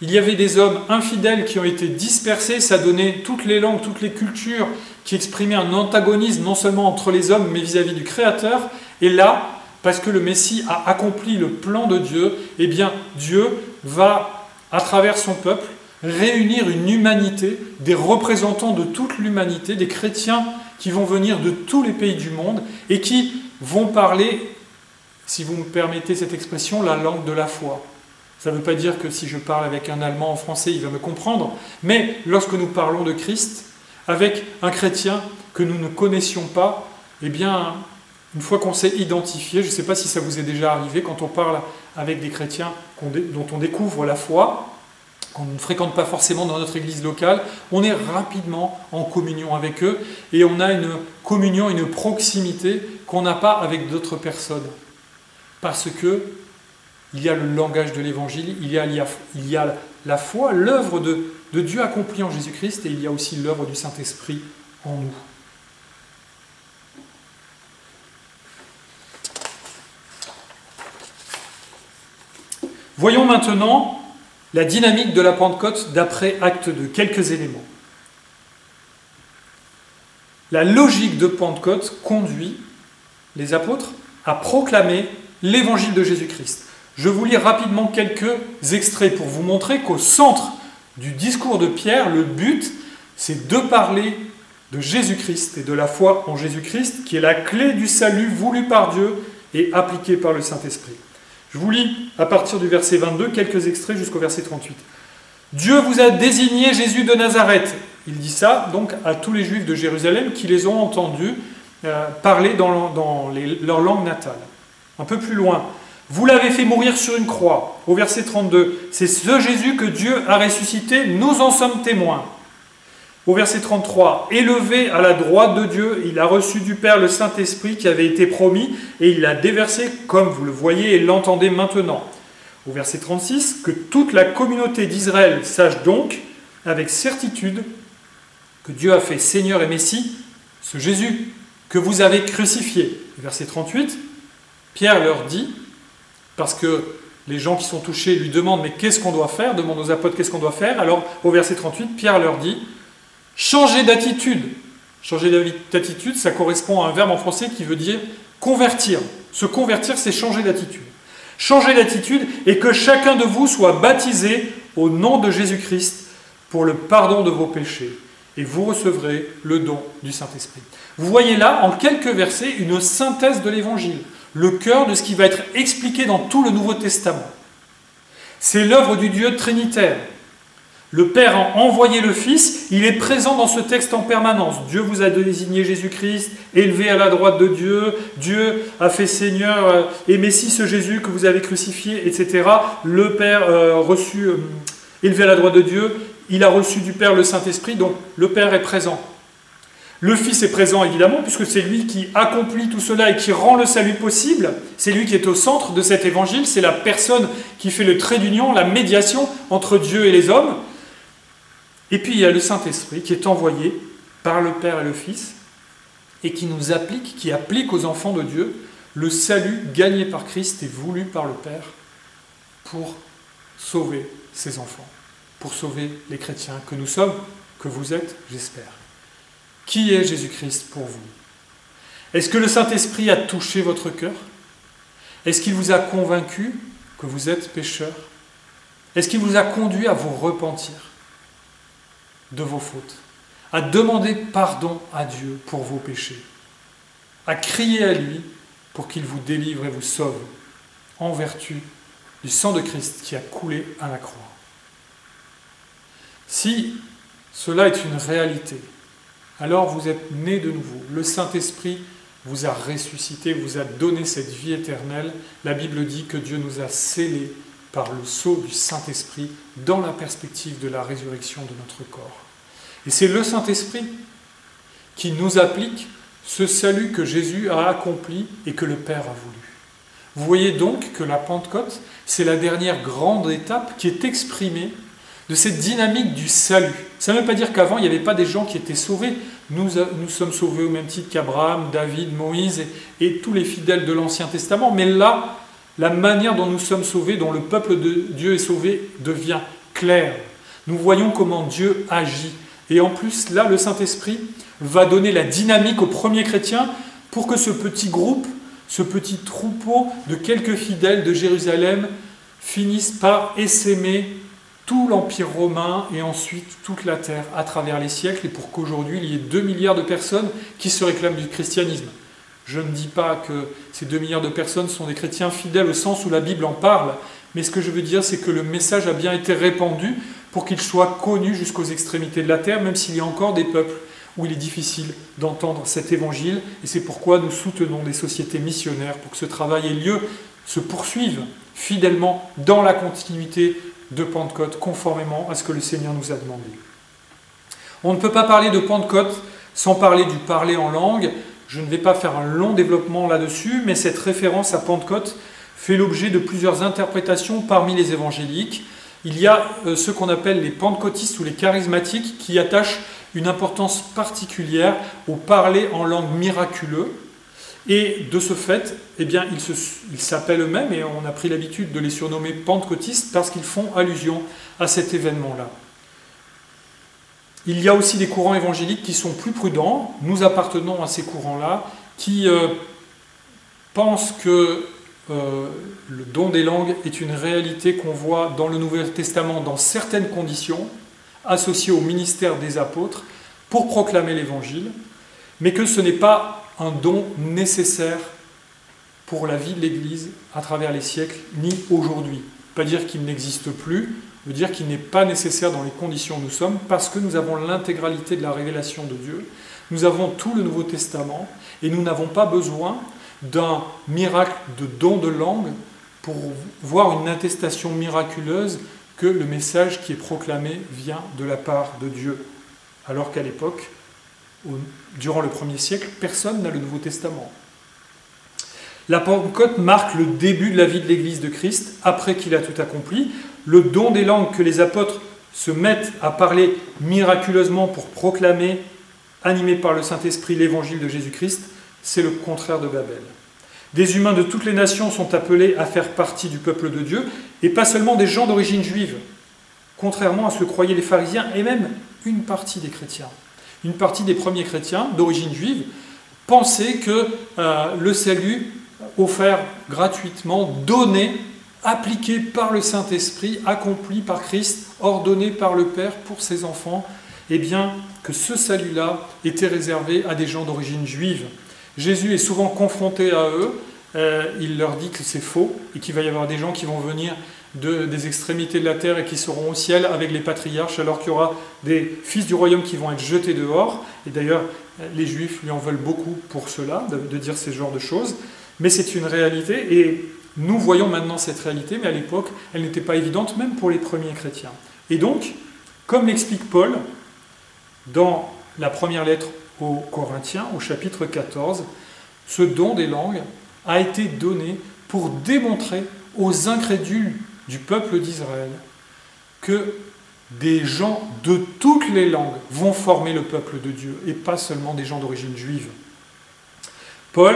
Il y avait des hommes infidèles qui ont été dispersés, ça donnait toutes les langues, toutes les cultures, qui exprimaient un antagonisme non seulement entre les hommes, mais vis-à-vis du Créateur. Et là, parce que le Messie a accompli le plan de Dieu, eh bien Dieu va, à travers son peuple, réunir une humanité, des représentants de toute l'humanité, des chrétiens qui vont venir de tous les pays du monde et qui vont parler, si vous me permettez cette expression, la langue de la foi. Ça ne veut pas dire que si je parle avec un Allemand en français, il va me comprendre, mais lorsque nous parlons de Christ, avec un chrétien que nous ne connaissions pas, eh bien, une fois qu'on s'est identifié, je ne sais pas si ça vous est déjà arrivé, quand on parle avec des chrétiens dont on découvre la foi, qu'on ne fréquente pas forcément dans notre église locale, on est rapidement en communion avec eux et on a une communion, une proximité qu'on n'a pas avec d'autres personnes. Parce que il y a le langage de l'évangile, il y a la foi, l'œuvre de Dieu accomplie en Jésus-Christ et il y a aussi l'œuvre du Saint-Esprit en nous. Voyons maintenant la dynamique de la Pentecôte d'après Acte 2, quelques éléments. La logique de Pentecôte conduit les apôtres à proclamer l'évangile de Jésus-Christ. Je vous lis rapidement quelques extraits pour vous montrer qu'au centre du discours de Pierre, le but, c'est de parler de Jésus-Christ et de la foi en Jésus-Christ, qui est la clé du salut voulu par Dieu et appliqué par le Saint-Esprit. Je vous lis à partir du verset 22 quelques extraits jusqu'au verset 38. « Dieu vous a désigné Jésus de Nazareth. » Il dit ça donc à tous les Juifs de Jérusalem qui les ont entendus parler dans leur langue natale. Un peu plus loin. « Vous l'avez fait mourir sur une croix. » Au verset 32. « C'est ce Jésus que Dieu a ressuscité. Nous en sommes témoins. » Au verset 33, « Élevé à la droite de Dieu, il a reçu du Père le Saint-Esprit qui avait été promis, et il l'a déversé comme vous le voyez et l'entendez maintenant. » Au verset 36, « Que toute la communauté d'Israël sache donc, avec certitude, que Dieu a fait Seigneur et Messie, ce Jésus que vous avez crucifié. » Verset 38, Pierre leur dit, parce que les gens qui sont touchés lui demandent « Mais qu'est-ce qu'on doit faire ?» demandent aux apôtres « Qu'est-ce qu'on doit faire ?» Alors, au verset 38, Pierre leur dit « Changer d'attitude. » Changer d'attitude, ça correspond à un verbe en français qui veut dire convertir. Se convertir, c'est changer d'attitude. Changer d'attitude et que chacun de vous soit baptisé au nom de Jésus-Christ pour le pardon de vos péchés. Et vous recevrez le don du Saint-Esprit. Vous voyez là, en quelques versets, une synthèse de l'Évangile. Le cœur de ce qui va être expliqué dans tout le Nouveau Testament. C'est l'œuvre du Dieu trinitaire. Le Père a envoyé le Fils, il est présent dans ce texte en permanence. Dieu vous a désigné Jésus-Christ, élevé à la droite de Dieu, Dieu a fait Seigneur et Messie ce Jésus que vous avez crucifié, etc. Le Père élevé à la droite de Dieu, il a reçu du Père le Saint-Esprit, donc le Père est présent. Le Fils est présent évidemment, puisque c'est lui qui accomplit tout cela et qui rend le salut possible. C'est lui qui est au centre de cet évangile, c'est la personne qui fait le trait d'union, la médiation entre Dieu et les hommes. Et puis il y a le Saint-Esprit qui est envoyé par le Père et le Fils et qui nous applique, qui applique aux enfants de Dieu le salut gagné par Christ et voulu par le Père pour sauver ses enfants, pour sauver les chrétiens que nous sommes, que vous êtes, j'espère. Qui est Jésus-Christ pour vous? Est-ce que le Saint-Esprit a touché votre cœur? Est-ce qu'il vous a convaincu que vous êtes pécheur? Est-ce qu'il vous a conduit à vous repentir de vos fautes, à demander pardon à Dieu pour vos péchés, à crier à lui pour qu'il vous délivre et vous sauve en vertu du sang de Christ qui a coulé à la croix? Si cela est une réalité, alors vous êtes nés de nouveau. Le Saint-Esprit vous a ressuscité, vous a donné cette vie éternelle. La Bible dit que Dieu nous a scellés par le sceau du Saint-Esprit dans la perspective de la résurrection de notre corps. Et c'est le Saint-Esprit qui nous applique ce salut que Jésus a accompli et que le Père a voulu. Vous voyez donc que la Pentecôte, c'est la dernière grande étape qui est exprimée de cette dynamique du salut. Ça ne veut pas dire qu'avant, il n'y avait pas des gens qui étaient sauvés. Nous sommes sauvés au même titre qu'Abraham, David, Moïse et tous les fidèles de l'Ancien Testament. Mais là, la manière dont nous sommes sauvés, dont le peuple de Dieu est sauvé, devient claire. Nous voyons comment Dieu agit. Et en plus, là, le Saint-Esprit va donner la dynamique aux premiers chrétiens pour que ce petit groupe, ce petit troupeau de quelques fidèles de Jérusalem finisse par essaimer tout l'Empire romain et ensuite toute la terre à travers les siècles, et pour qu'aujourd'hui il y ait 2 milliards de personnes qui se réclament du christianisme. Je ne dis pas que ces 2 milliards de personnes sont des chrétiens fidèles au sens où la Bible en parle, mais ce que je veux dire, c'est que le message a bien été répandu pour qu'il soit connu jusqu'aux extrémités de la terre, même s'il y a encore des peuples où il est difficile d'entendre cet évangile, et c'est pourquoi nous soutenons des sociétés missionnaires pour que ce travail ait lieu, se poursuive fidèlement dans la continuité de Pentecôte, conformément à ce que le Seigneur nous a demandé. On ne peut pas parler de Pentecôte sans parler du parler en langue. Je ne vais pas faire un long développement là-dessus, mais cette référence à Pentecôte fait l'objet de plusieurs interprétations parmi les évangéliques. Il y a ceux qu'on appelle les pentecôtistes ou les charismatiques qui attachent une importance particulière au parler en langue miraculeux. Et de ce fait, eh bien, ils s'appellent eux-mêmes, et on a pris l'habitude de les surnommer pentecôtistes parce qu'ils font allusion à cet événement-là. Il y a aussi des courants évangéliques qui sont plus prudents. Nous appartenons à ces courants-là, qui pensent que le don des langues est une réalité qu'on voit dans le Nouveau Testament dans certaines conditions, associées au ministère des apôtres, pour proclamer l'Évangile, mais que ce n'est pas un don nécessaire pour la vie de l'Église à travers les siècles, ni aujourd'hui. Pas dire qu'il n'existe plus, veut dire qu'il n'est pas nécessaire dans les conditions où nous sommes, parce que nous avons l'intégralité de la révélation de Dieu, nous avons tout le Nouveau Testament, et nous n'avons pas besoin d'un miracle de don de langue pour voir une attestation miraculeuse que le message qui est proclamé vient de la part de Dieu. Alors qu'à l'époque, durant le 1er siècle, personne n'a le Nouveau Testament. La Pentecôte marque le début de la vie de l'Église de Christ, après qu'il a tout accompli. Le don des langues que les apôtres se mettent à parler miraculeusement pour proclamer, animés par le Saint-Esprit, l'Évangile de Jésus-Christ, c'est le contraire de Babel. Des humains de toutes les nations sont appelés à faire partie du peuple de Dieu, et pas seulement des gens d'origine juive, contrairement à ce que croyaient les pharisiens, et même une partie des chrétiens. Une partie des premiers chrétiens d'origine juive pensaient que le salut offert gratuitement, donné, appliqué par le Saint-Esprit, accompli par Christ, ordonné par le Père pour ses enfants, eh bien, que ce salut-là était réservé à des gens d'origine juive. Jésus est souvent confronté à eux, il leur dit que c'est faux, et qu'il va y avoir des gens qui vont venir des extrémités de la terre et qui seront au ciel avec les patriarches, alors qu'il y aura des fils du royaume qui vont être jetés dehors. Et d'ailleurs, les Juifs lui en veulent beaucoup pour cela, de dire ce genre de choses. Mais c'est une réalité, et nous voyons maintenant cette réalité, mais à l'époque, elle n'était pas évidente, même pour les premiers chrétiens. Et donc, comme l'explique Paul dans la première lettre aux Corinthiens, au chapitre 14, ce don des langues a été donné pour démontrer aux incrédules du peuple d'Israël que des gens de toutes les langues vont former le peuple de Dieu, et pas seulement des gens d'origine juive. Paul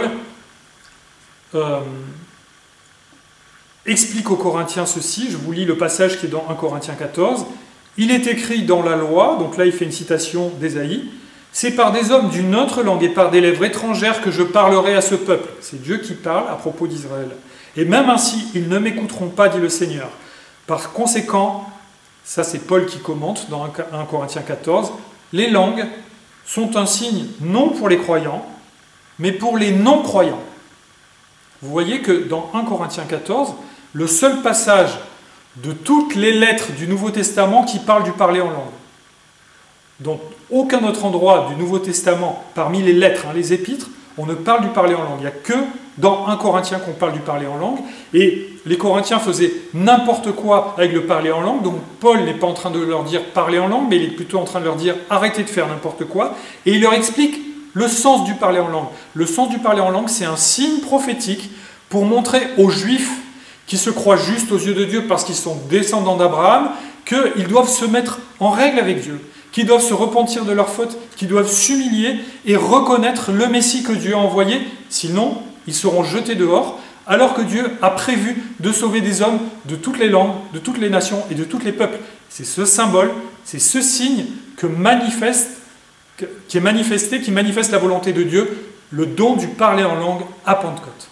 explique aux Corinthiens ceci, je vous lis le passage qui est dans 1 Corinthiens 14, « Il est écrit dans la loi », donc là il fait une citation d'Ésaïe, « C'est par des hommes d'une autre langue et par des lèvres étrangères que je parlerai à ce peuple. » C'est Dieu qui parle à propos d'Israël. « Et même ainsi, ils ne m'écouteront pas, dit le Seigneur. Par conséquent, ça c'est Paul qui commente dans 1 Corinthiens 14, les langues sont un signe non pour les croyants, mais pour les non-croyants. Vous voyez que dans 1 Corinthiens 14, le seul passage de toutes les lettres du Nouveau Testament qui parle du parler en langue. Dans aucun autre endroit du Nouveau Testament, parmi les lettres, les épîtres, on ne parle du parler en langue. Il n'y a que dans 1 Corinthiens qu'on parle du parler en langue. Et les Corinthiens faisaient n'importe quoi avec le parler en langue. Donc Paul n'est pas en train de leur dire parler en langue, mais il est plutôt en train de leur dire arrêtez de faire n'importe quoi. Et il leur explique le sens du parler en langue. Le sens du parler en langue, c'est un signe prophétique pour montrer aux Juifs qui se croient justes aux yeux de Dieu parce qu'ils sont descendants d'Abraham, qu'ils doivent se mettre en règle avec Dieu, qu'ils doivent se repentir de leurs fautes, qu'ils doivent s'humilier et reconnaître le Messie que Dieu a envoyé, sinon ils seront jetés dehors, alors que Dieu a prévu de sauver des hommes de toutes les langues, de toutes les nations et de tous les peuples. C'est ce symbole, c'est ce signe qui manifeste la volonté de Dieu, le don du parler en langue à Pentecôte.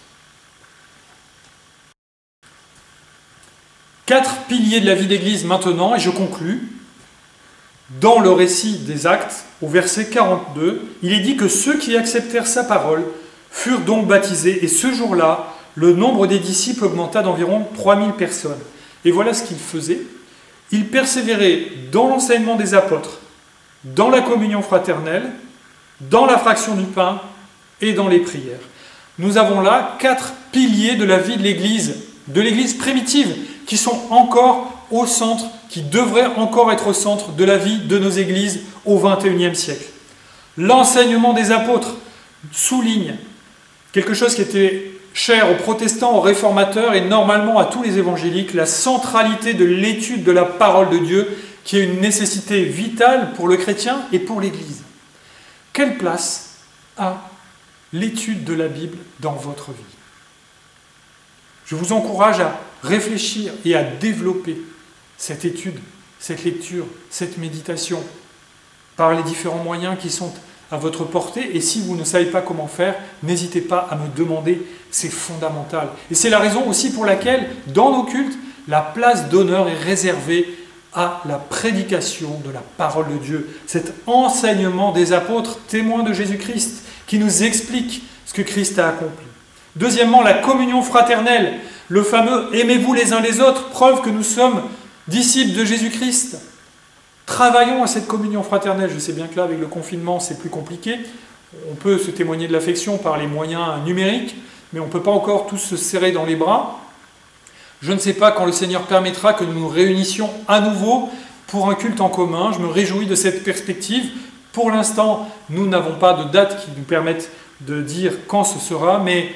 4 piliers de la vie d'Église maintenant, et je conclus. Dans le récit des Actes, au verset 42, il est dit que ceux qui acceptèrent sa parole furent donc baptisés, et ce jour-là, le nombre des disciples augmenta d'environ 3000 personnes. Et voilà ce qu'ils faisaient. Ils persévéraient dans l'enseignement des apôtres, dans la communion fraternelle, dans la fraction du pain et dans les prières. Nous avons là 4 piliers de la vie de l'Église primitive, qui sont encore au centre, qui devraient encore être au centre de la vie de nos églises au XXIe siècle. L'enseignement des apôtres souligne quelque chose qui était cher aux protestants, aux réformateurs et normalement à tous les évangéliques, la centralité de l'étude de la parole de Dieu, qui est une nécessité vitale pour le chrétien et pour l'Église. Quelle place a l'étude de la Bible dans votre vie? Je vous encourage à réfléchir et à développer cette étude, cette lecture, cette méditation par les différents moyens qui sont à votre portée. Et si vous ne savez pas comment faire, n'hésitez pas à me demander, c'est fondamental. Et c'est la raison aussi pour laquelle, dans nos cultes, la place d'honneur est réservée à la prédication de la parole de Dieu, cet enseignement des apôtres, témoins de Jésus-Christ, qui nous explique ce que Christ a accompli. Deuxièmement, la communion fraternelle, le fameux « aimez-vous les uns les autres », preuve que nous sommes disciples de Jésus-Christ. Travaillons à cette communion fraternelle. Je sais bien que là, avec le confinement, c'est plus compliqué. On peut se témoigner de l'affection par les moyens numériques, mais on ne peut pas encore tous se serrer dans les bras. Je ne sais pas quand le Seigneur permettra que nous nous réunissions à nouveau pour un culte en commun. Je me réjouis de cette perspective. Pour l'instant, nous n'avons pas de date qui nous permette de dire quand ce sera, mais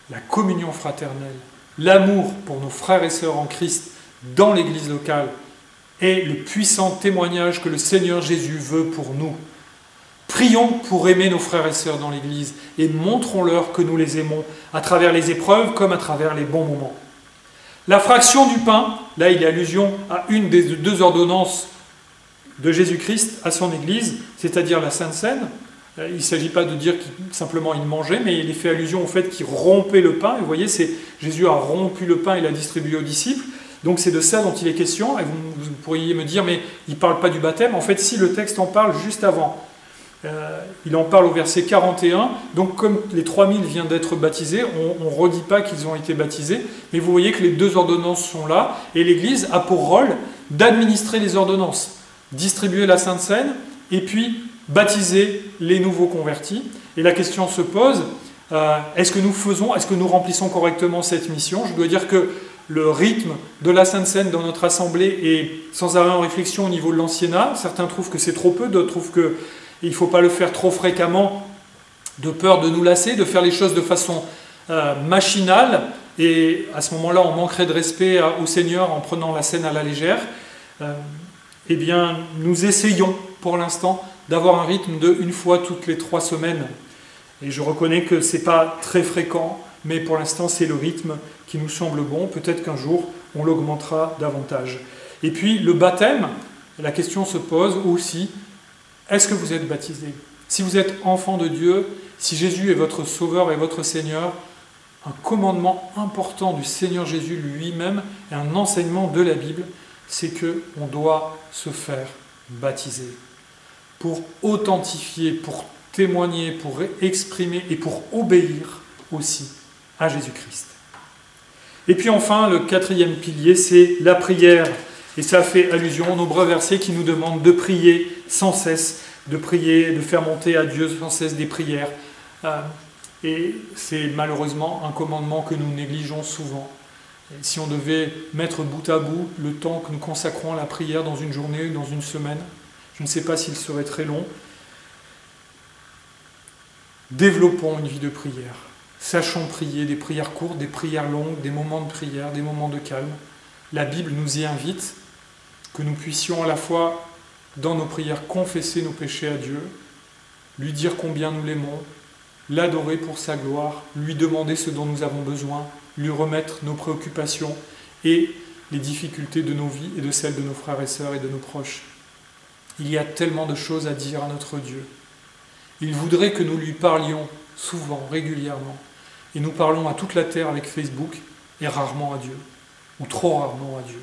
la communion fraternelle, l'amour pour nos frères et sœurs en Christ dans l'Église locale est le puissant témoignage que le Seigneur Jésus veut pour nous. Prions pour aimer nos frères et sœurs dans l'Église et montrons-leur que nous les aimons à travers les épreuves comme à travers les bons moments. La fraction du pain, là il y a allusion à une des 2 ordonnances de Jésus-Christ à son Église, c'est-à-dire la Sainte Seine. Il ne s'agit pas de dire simplement il mangeait, mais il est fait allusion au fait qu'il rompait le pain. Et vous voyez, Jésus a rompu le pain et l'a distribué aux disciples. Donc c'est de ça dont il est question. Et vous pourriez me dire, mais il ne parle pas du baptême. En fait, si, le texte en parle juste avant. Il en parle au verset 41. Donc comme les 3000 viennent d'être baptisés, on ne redit pas qu'ils ont été baptisés. Mais vous voyez que les 2 ordonnances sont là. Et l'Église a pour rôle d'administrer les ordonnances. Distribuer la Sainte Seine et puis baptiser les nouveaux convertis. Et la question se pose, est-ce que nous remplissons correctement cette mission? Je dois dire que le rythme de la Sainte Seine dans notre assemblée est sans arrêt en réflexion au niveau de l'anciennat. Certains trouvent que c'est trop peu, d'autres trouvent qu'il ne faut pas le faire trop fréquemment, de peur de nous lasser, de faire les choses de façon machinale. Et à ce moment-là, on manquerait de respect au Seigneur en prenant la scène à la légère. Eh bien, nous essayons pour l'instant d'avoir un rythme de 1 fois toutes les 3 semaines. Et je reconnais que ce n'est pas très fréquent, mais pour l'instant c'est le rythme qui nous semble bon. Peut-être qu'un jour on l'augmentera davantage. Et puis le baptême, la question se pose aussi, est-ce que vous êtes baptisé? Si vous êtes enfant de Dieu, si Jésus est votre Sauveur et votre Seigneur, un commandement important du Seigneur Jésus lui-même et un enseignement de la Bible, c'est qu'on doit se faire baptiser pour authentifier, pour témoigner, pour exprimer et pour obéir aussi à Jésus-Christ. Et puis enfin, le quatrième pilier, c'est la prière. Et ça fait allusion aux nombreux versets qui nous demandent de prier sans cesse, de prier, de faire monter à Dieu sans cesse des prières. Et c'est malheureusement un commandement que nous négligeons souvent. Et si on devait mettre bout à bout le temps que nous consacrons à la prière dans une journée ou dans une semaine, je ne sais pas s'il serait très long. Développons une vie de prière. Sachons prier, des prières courtes, des prières longues, des moments de prière, des moments de calme. La Bible nous y invite, que nous puissions à la fois, dans nos prières, confesser nos péchés à Dieu, lui dire combien nous l'aimons, l'adorer pour sa gloire, lui demander ce dont nous avons besoin, lui remettre nos préoccupations et les difficultés de nos vies et de celles de nos frères et sœurs et de nos proches. Il y a tellement de choses à dire à notre Dieu. Il voudrait que nous lui parlions souvent, régulièrement. Et nous parlons à toute la terre avec Facebook et rarement à Dieu, ou trop rarement à Dieu.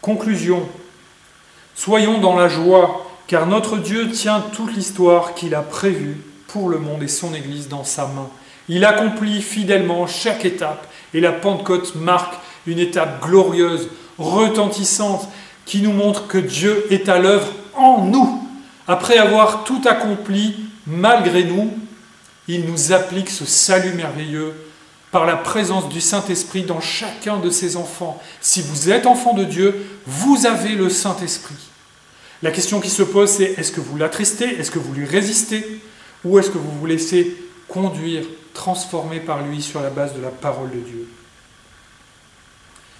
Conclusion. Soyons dans la joie, car notre Dieu tient toute l'histoire qu'il a prévue pour le monde et son Église dans sa main. Il accomplit fidèlement chaque étape, et la Pentecôte marque une étape glorieuse, retentissante, qui nous montre que Dieu est à l'œuvre en nous. Après avoir tout accompli, malgré nous, il nous applique ce salut merveilleux par la présence du Saint-Esprit dans chacun de ses enfants. Si vous êtes enfant de Dieu, vous avez le Saint-Esprit. La question qui se pose, c'est est-ce que vous l'attristez, est-ce que vous lui résistez, ou est-ce que vous vous laissez conduire, transformer par lui sur la base de la parole de Dieu?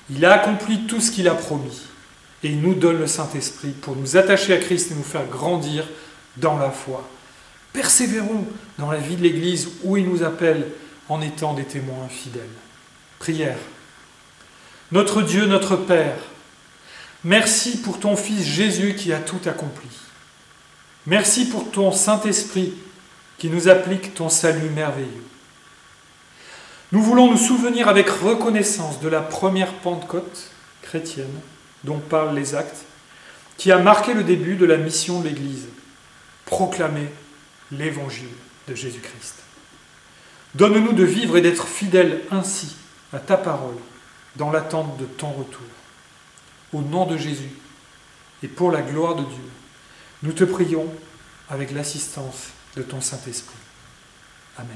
Il a accompli tout ce qu'il a promis. Et il nous donne le Saint-Esprit pour nous attacher à Christ et nous faire grandir dans la foi. Persévérons dans la vie de l'Église où il nous appelle en étant des témoins fidèles. Prière. Notre Dieu, notre Père, merci pour ton Fils Jésus qui a tout accompli. Merci pour ton Saint-Esprit qui nous applique ton salut merveilleux. Nous voulons nous souvenir avec reconnaissance de la première Pentecôte chrétienne dont parlent les Actes, qui a marqué le début de la mission de l'Église, proclamer l'Évangile de Jésus-Christ. Donne-nous de vivre et d'être fidèles ainsi à ta parole, dans l'attente de ton retour. Au nom de Jésus et pour la gloire de Dieu, nous te prions avec l'assistance de ton Saint-Esprit. Amen.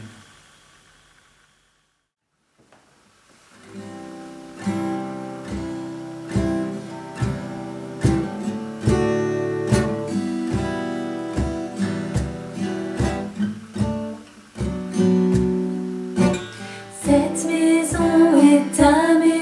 Cette maison est ta maison.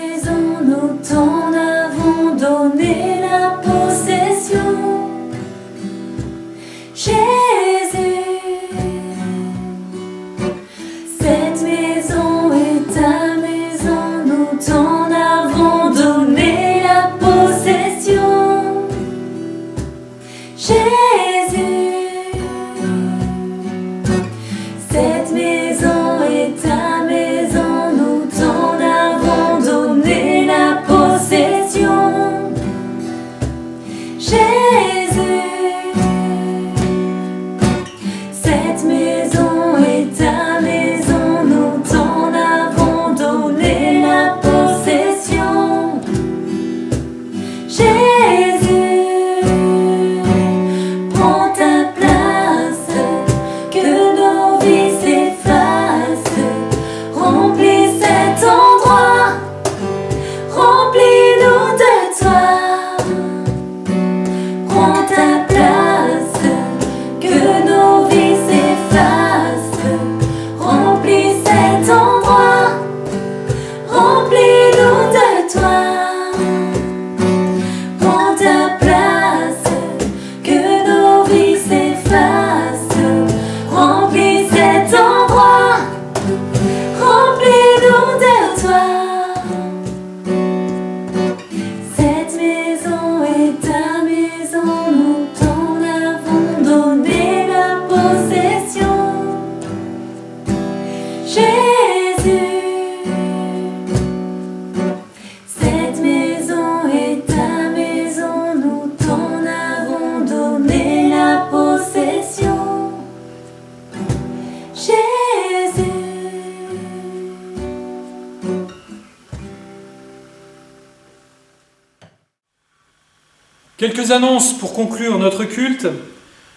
Quelques annonces pour conclure notre culte.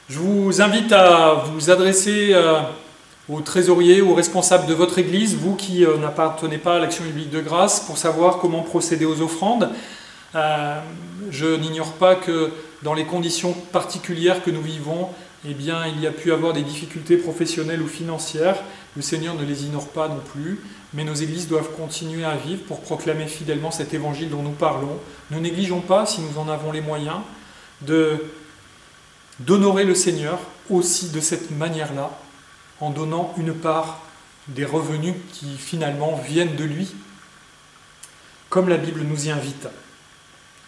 Je vous invite à vous adresser aux trésoriers, aux responsables de votre église, vous qui n'appartenez pas à l'Action biblique de grâce, pour savoir comment procéder aux offrandes. Je n'ignore pas que dans les conditions particulières que nous vivons, eh bien, il y a pu avoir des difficultés professionnelles ou financières. Le Seigneur ne les ignore pas non plus, mais nos églises doivent continuer à vivre pour proclamer fidèlement cet évangile dont nous parlons. Ne négligeons pas, si nous en avons les moyens, d'honorer le Seigneur aussi de cette manière-là, en donnant une part des revenus qui finalement viennent de lui, comme la Bible nous y invite.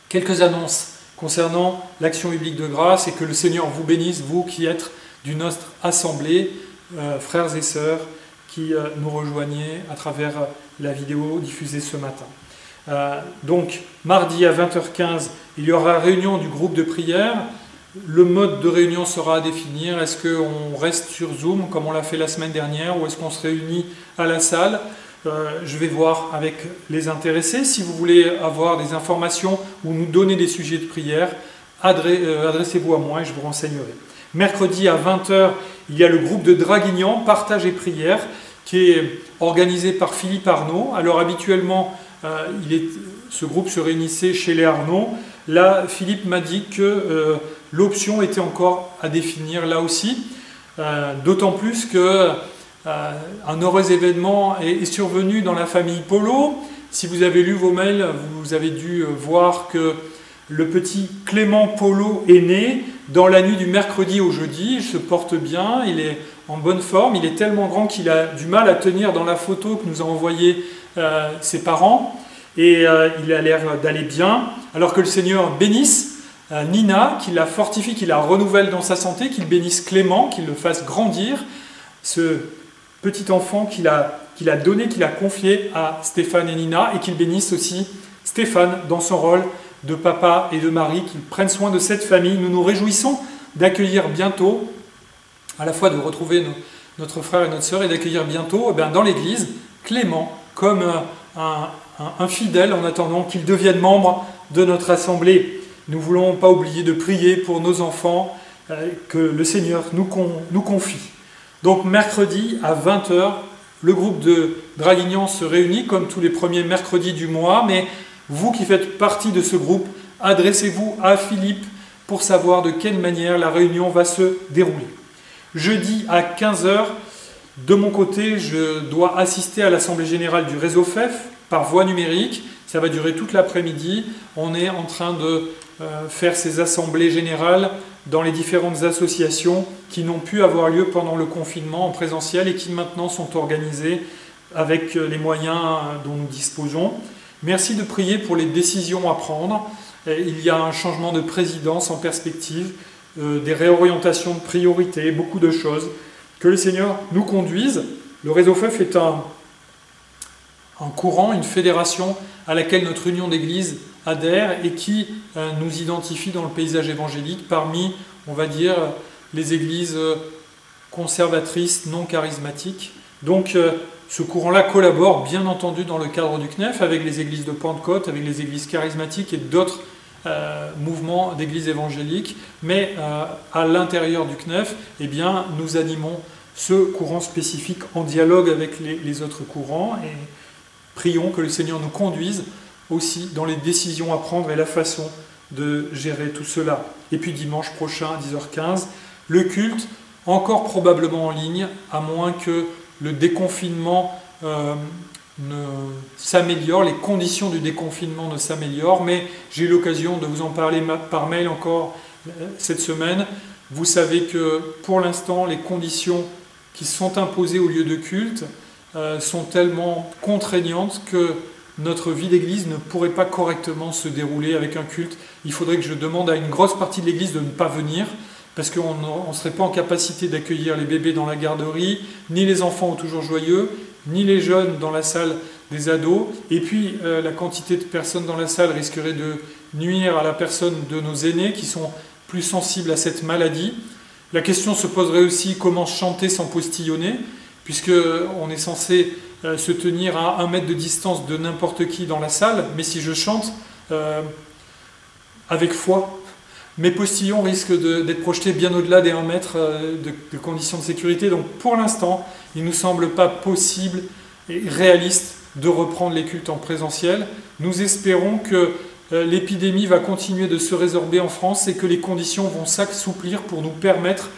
Quelques annonces concernant l'Action biblique de grâce, et que le Seigneur vous bénisse, vous qui êtes d'une notre assemblée, frères et sœurs, qui nous rejoignez à travers la vidéo diffusée ce matin. Donc, mardi à 20h15, il y aura réunion du groupe de prière. Le mode de réunion sera à définir. Est-ce qu'on reste sur Zoom, comme on l'a fait la semaine dernière, ou est-ce qu'on se réunit à la salle ? Je vais voir avec les intéressés. Si vous voulez avoir des informations ou nous donner des sujets de prière, adressez-vous à moi et je vous renseignerai. Mercredi à 20h, il y a le groupe de Draguignan, Partage et Prière, qui est organisé par Philippe Arnaud. Alors habituellement, ce groupe se réunissait chez les Arnaud. Là, Philippe m'a dit que l'option était encore à définir là aussi, d'autant plus que un heureux événement est survenu dans la famille Polo. Si vous avez lu vos mails, vous avez dû voir que le petit Clément Polo est né dans la nuit du mercredi au jeudi. Il se porte bien, il est en bonne forme, il est tellement grand qu'il a du mal à tenir dans la photo que nous a envoyée ses parents, et il a l'air d'aller bien, alors que le Seigneur bénisse Nina, qu'il la fortifie, qu'il la renouvelle dans sa santé, qu'il bénisse Clément, qu'il le fasse grandir, ce petit enfant qu'il a donné, qu'il a confié à Stéphane et Nina, et qu'il bénisse aussi Stéphane dans son rôle de papa et de mari, qu'ils prennent soin de cette famille. Nous nous réjouissons d'accueillir bientôt, à la fois de retrouver notre frère et notre sœur, et d'accueillir bientôt dans l'église Clément comme un fidèle, en attendant qu'il devienne membre de notre assemblée. Nous ne voulons pas oublier de prier pour nos enfants que le Seigneur nous confie. Donc mercredi à 20h, le groupe de Draguignan se réunit comme tous les premiers mercredis du mois, mais vous qui faites partie de ce groupe, adressez-vous à Philippe pour savoir de quelle manière la réunion va se dérouler. Jeudi à 15h, de mon côté, je dois assister à l'Assemblée Générale du Réseau FEF par voie numérique. Ça va durer toute l'après-midi. On est en train de faire ces assemblées générales dans les différentes associations qui n'ont pu avoir lieu pendant le confinement en présentiel et qui maintenant sont organisées avec les moyens dont nous disposons. Merci de prier pour les décisions à prendre. Il y a un changement de présidence en perspective, des réorientations de priorités, beaucoup de choses. Que le Seigneur nous conduise. Le Réseau FEF est un courant, une fédération à laquelle notre union d'église adhère et qui nous identifie dans le paysage évangélique parmi, on va dire, les églises conservatrices non charismatiques. Donc ce courant-là collabore bien entendu dans le cadre du CNEF avec les églises de Pentecôte, avec les églises charismatiques et d'autres mouvements d'églises évangéliques, mais à l'intérieur du CNEF, eh bien, nous animons ce courant spécifique en dialogue avec les autres courants, et prions que le Seigneur nous conduise aussi dans les décisions à prendre et la façon de gérer tout cela. Et puis dimanche prochain à 10h15, le culte, encore probablement en ligne, à moins que le déconfinement ne s'améliore, les conditions du déconfinement ne s'améliorent, mais j'ai eu l'occasion de vous en parler par mail encore cette semaine. Vous savez que pour l'instant, les conditions qui sont imposées au lieu de culte sont tellement contraignantes que notre vie d'église ne pourrait pas correctement se dérouler avec un culte. Il faudrait que je demande à une grosse partie de l'église de ne pas venir, parce qu'on ne serait pas en capacité d'accueillir les bébés dans la garderie, ni les enfants au toujours joyeux, ni les jeunes dans la salle des ados. Et puis la quantité de personnes dans la salle risquerait de nuire à la personne de nos aînés qui sont plus sensibles à cette maladie. La question se poserait aussi comment chanter sans postillonner, puisqu'on est censé se tenir à 1 mètre de distance de n'importe qui dans la salle, mais si je chante avec foi, Mes postillons risquent d'être projetés bien au-delà des 1 mètre de conditions de sécurité. Donc pour l'instant, il ne nous semble pas possible et réaliste de reprendre les cultes en présentiel. Nous espérons que l'épidémie va continuer de se résorber en France et que les conditions vont s'assouplir pour nous permettre,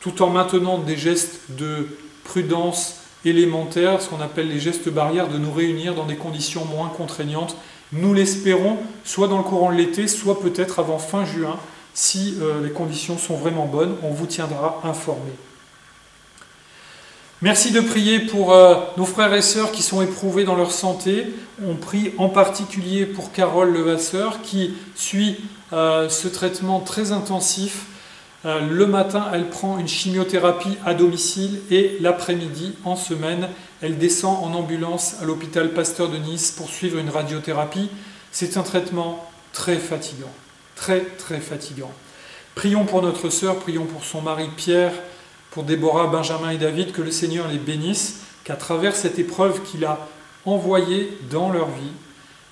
tout en maintenant des gestes de prudence élémentaires, ce qu'on appelle les gestes barrières, de nous réunir dans des conditions moins contraignantes. Nous l'espérons, soit dans le courant de l'été, soit peut-être avant fin juin, si les conditions sont vraiment bonnes. On vous tiendra informés. Merci de prier pour nos frères et sœurs qui sont éprouvés dans leur santé. On prie en particulier pour Carole Levasseur qui suit ce traitement très intensif. Le matin, elle prend une chimiothérapie à domicile et l'après-midi, en semaine, elle descend en ambulance à l'hôpital Pasteur de Nice pour suivre une radiothérapie. C'est un traitement très fatigant, très très fatigant. Prions pour notre sœur, prions pour son mari Pierre, pour Déborah, Benjamin et David, que le Seigneur les bénisse, qu'à travers cette épreuve qu'il a envoyée dans leur vie,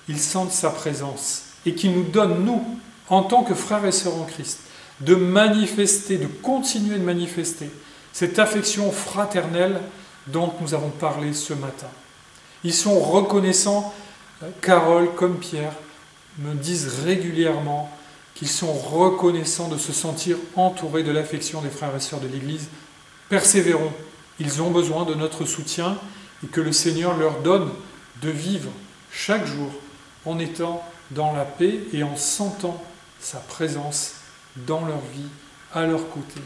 ils sentent sa présence et qu'il nous donne, nous, en tant que frères et sœurs en Christ, de manifester, de continuer de manifester cette affection fraternelle dont nous avons parlé ce matin. Ils sont reconnaissants, Carole comme Pierre me disent régulièrement qu'ils sont reconnaissants de se sentir entourés de l'affection des frères et sœurs de l'Église. Persévérons, ils ont besoin de notre soutien et que le Seigneur leur donne de vivre chaque jour en étant dans la paix et en sentant sa présence dans leur vie, à leur côté.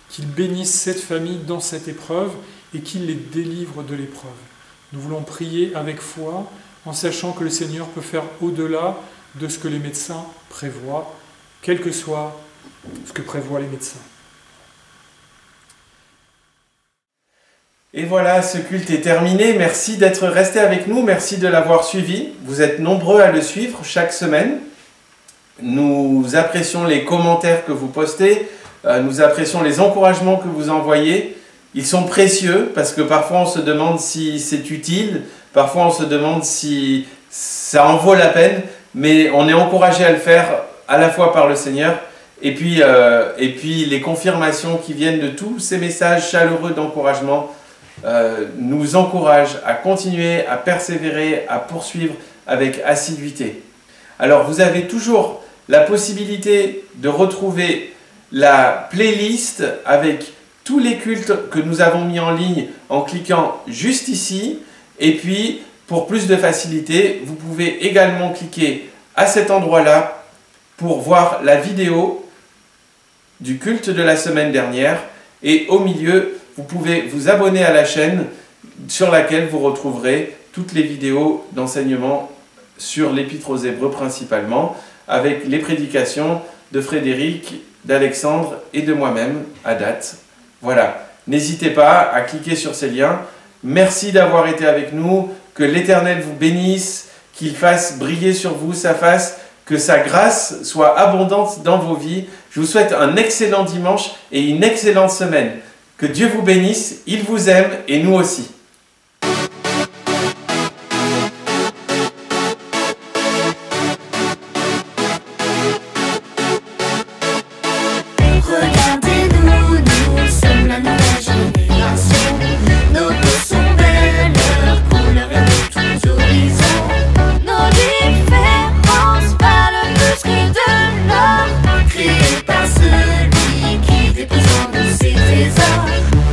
Qu'il bénisse cette famille dans cette épreuve et qu'il les délivre de l'épreuve. Nous voulons prier avec foi en sachant que le Seigneur peut faire au-delà de ce que les médecins prévoient, quel que soit ce que prévoient les médecins. Et voilà, ce culte est terminé. Merci d'être resté avec nous, merci de l'avoir suivi. Vous êtes nombreux à le suivre chaque semaine. Nous apprécions les commentaires que vous postez, nous apprécions les encouragements que vous envoyez. Ils sont précieux parce que parfois on se demande si c'est utile, parfois on se demande si ça en vaut la peine, mais on est encouragé à le faire à la fois par le Seigneur et puis les confirmations qui viennent de tous ces messages chaleureux d'encouragement nous encouragent à continuer, à persévérer, à poursuivre avec assiduité. Alors vous avez toujours la possibilité de retrouver la playlist avec tous les cultes que nous avons mis en ligne en cliquant juste ici. Et puis, pour plus de facilité, vous pouvez également cliquer à cet endroit-là pour voir la vidéo du culte de la semaine dernière. Et au milieu, vous pouvez vous abonner à la chaîne sur laquelle vous retrouverez toutes les vidéos d'enseignement sur l'Épître aux Hébreux principalement, avec les prédications de Frédéric, d'Alexandre et de moi-même à date. Voilà, n'hésitez pas à cliquer sur ces liens. Merci d'avoir été avec nous, que l'Éternel vous bénisse, qu'il fasse briller sur vous sa face, que sa grâce soit abondante dans vos vies. Je vous souhaite un excellent dimanche et une excellente semaine. Que Dieu vous bénisse, il vous aime et nous aussi.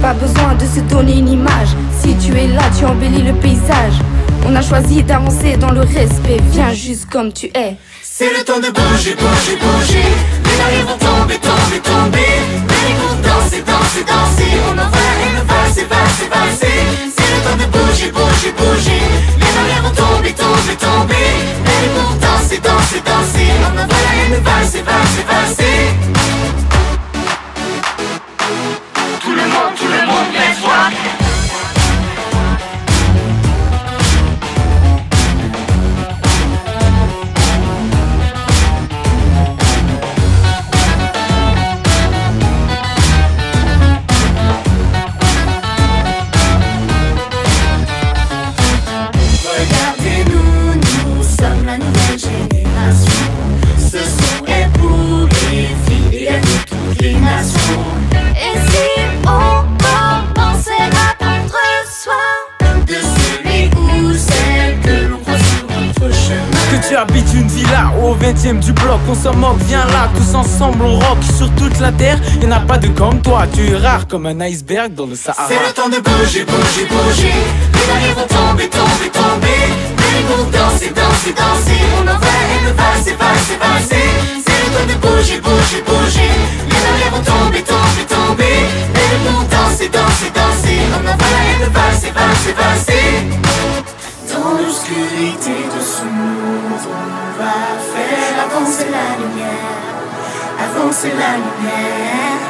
Pas besoin de se donner une image. Si tu es là, tu embellis le paysage. On a choisi d'avancer dans le respect. Viens juste comme tu es. C'est le temps de bouger, bouger, bouger. Les barrières vont tomber, tomber, tomber. Venez pour danser, danser, danser. On en va et on va, c'est va, c'est va, c'est le temps de bouger, bouger, bouger. Les barrières vont tomber, tomber, tomber. Venez pour danser, danser, danser. On en va et on va, c'est va, c'est va, tout le monde, lève-toi. deuxième du bloc, on s'en moque, viens là, tous ensemble on rock sur toute la terre. Y'en a pas de comme toi, tu es rare comme un iceberg dans le Sahara. C'est le temps de bouger, bouger, bouger. Les barrières vont tomber, tomber, tomber. Venez pour danser, danser, danser. On envoie une valse, valse, valser. C'est le temps de bouger, bouger, bouger. Les barrières vont tomber, tomber, tomber. Venez pour danser, danser, danser. On envoie une valse, valse, valser. Dans l'obscurité de ce monde, on va faire avancer la lumière, avancer la lumière.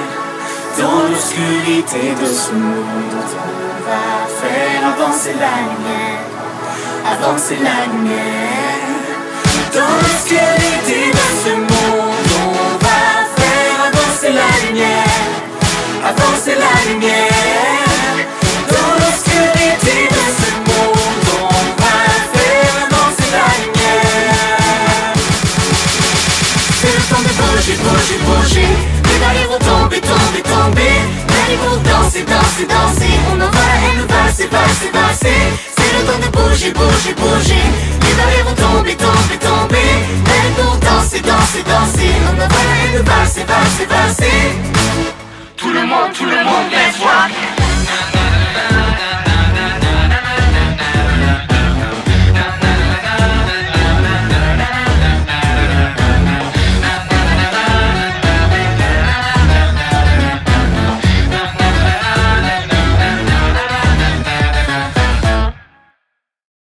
Dans l'obscurité de ce monde, on va faire avancer la lumière, avancer la lumière. Dans l'obscurité de ce monde, on va faire avancer la lumière, avancer la lumière. Dans l'obscurité de ce monde, on va faire avancer la lumière. C'est le temps de bouger, bouger, bouger.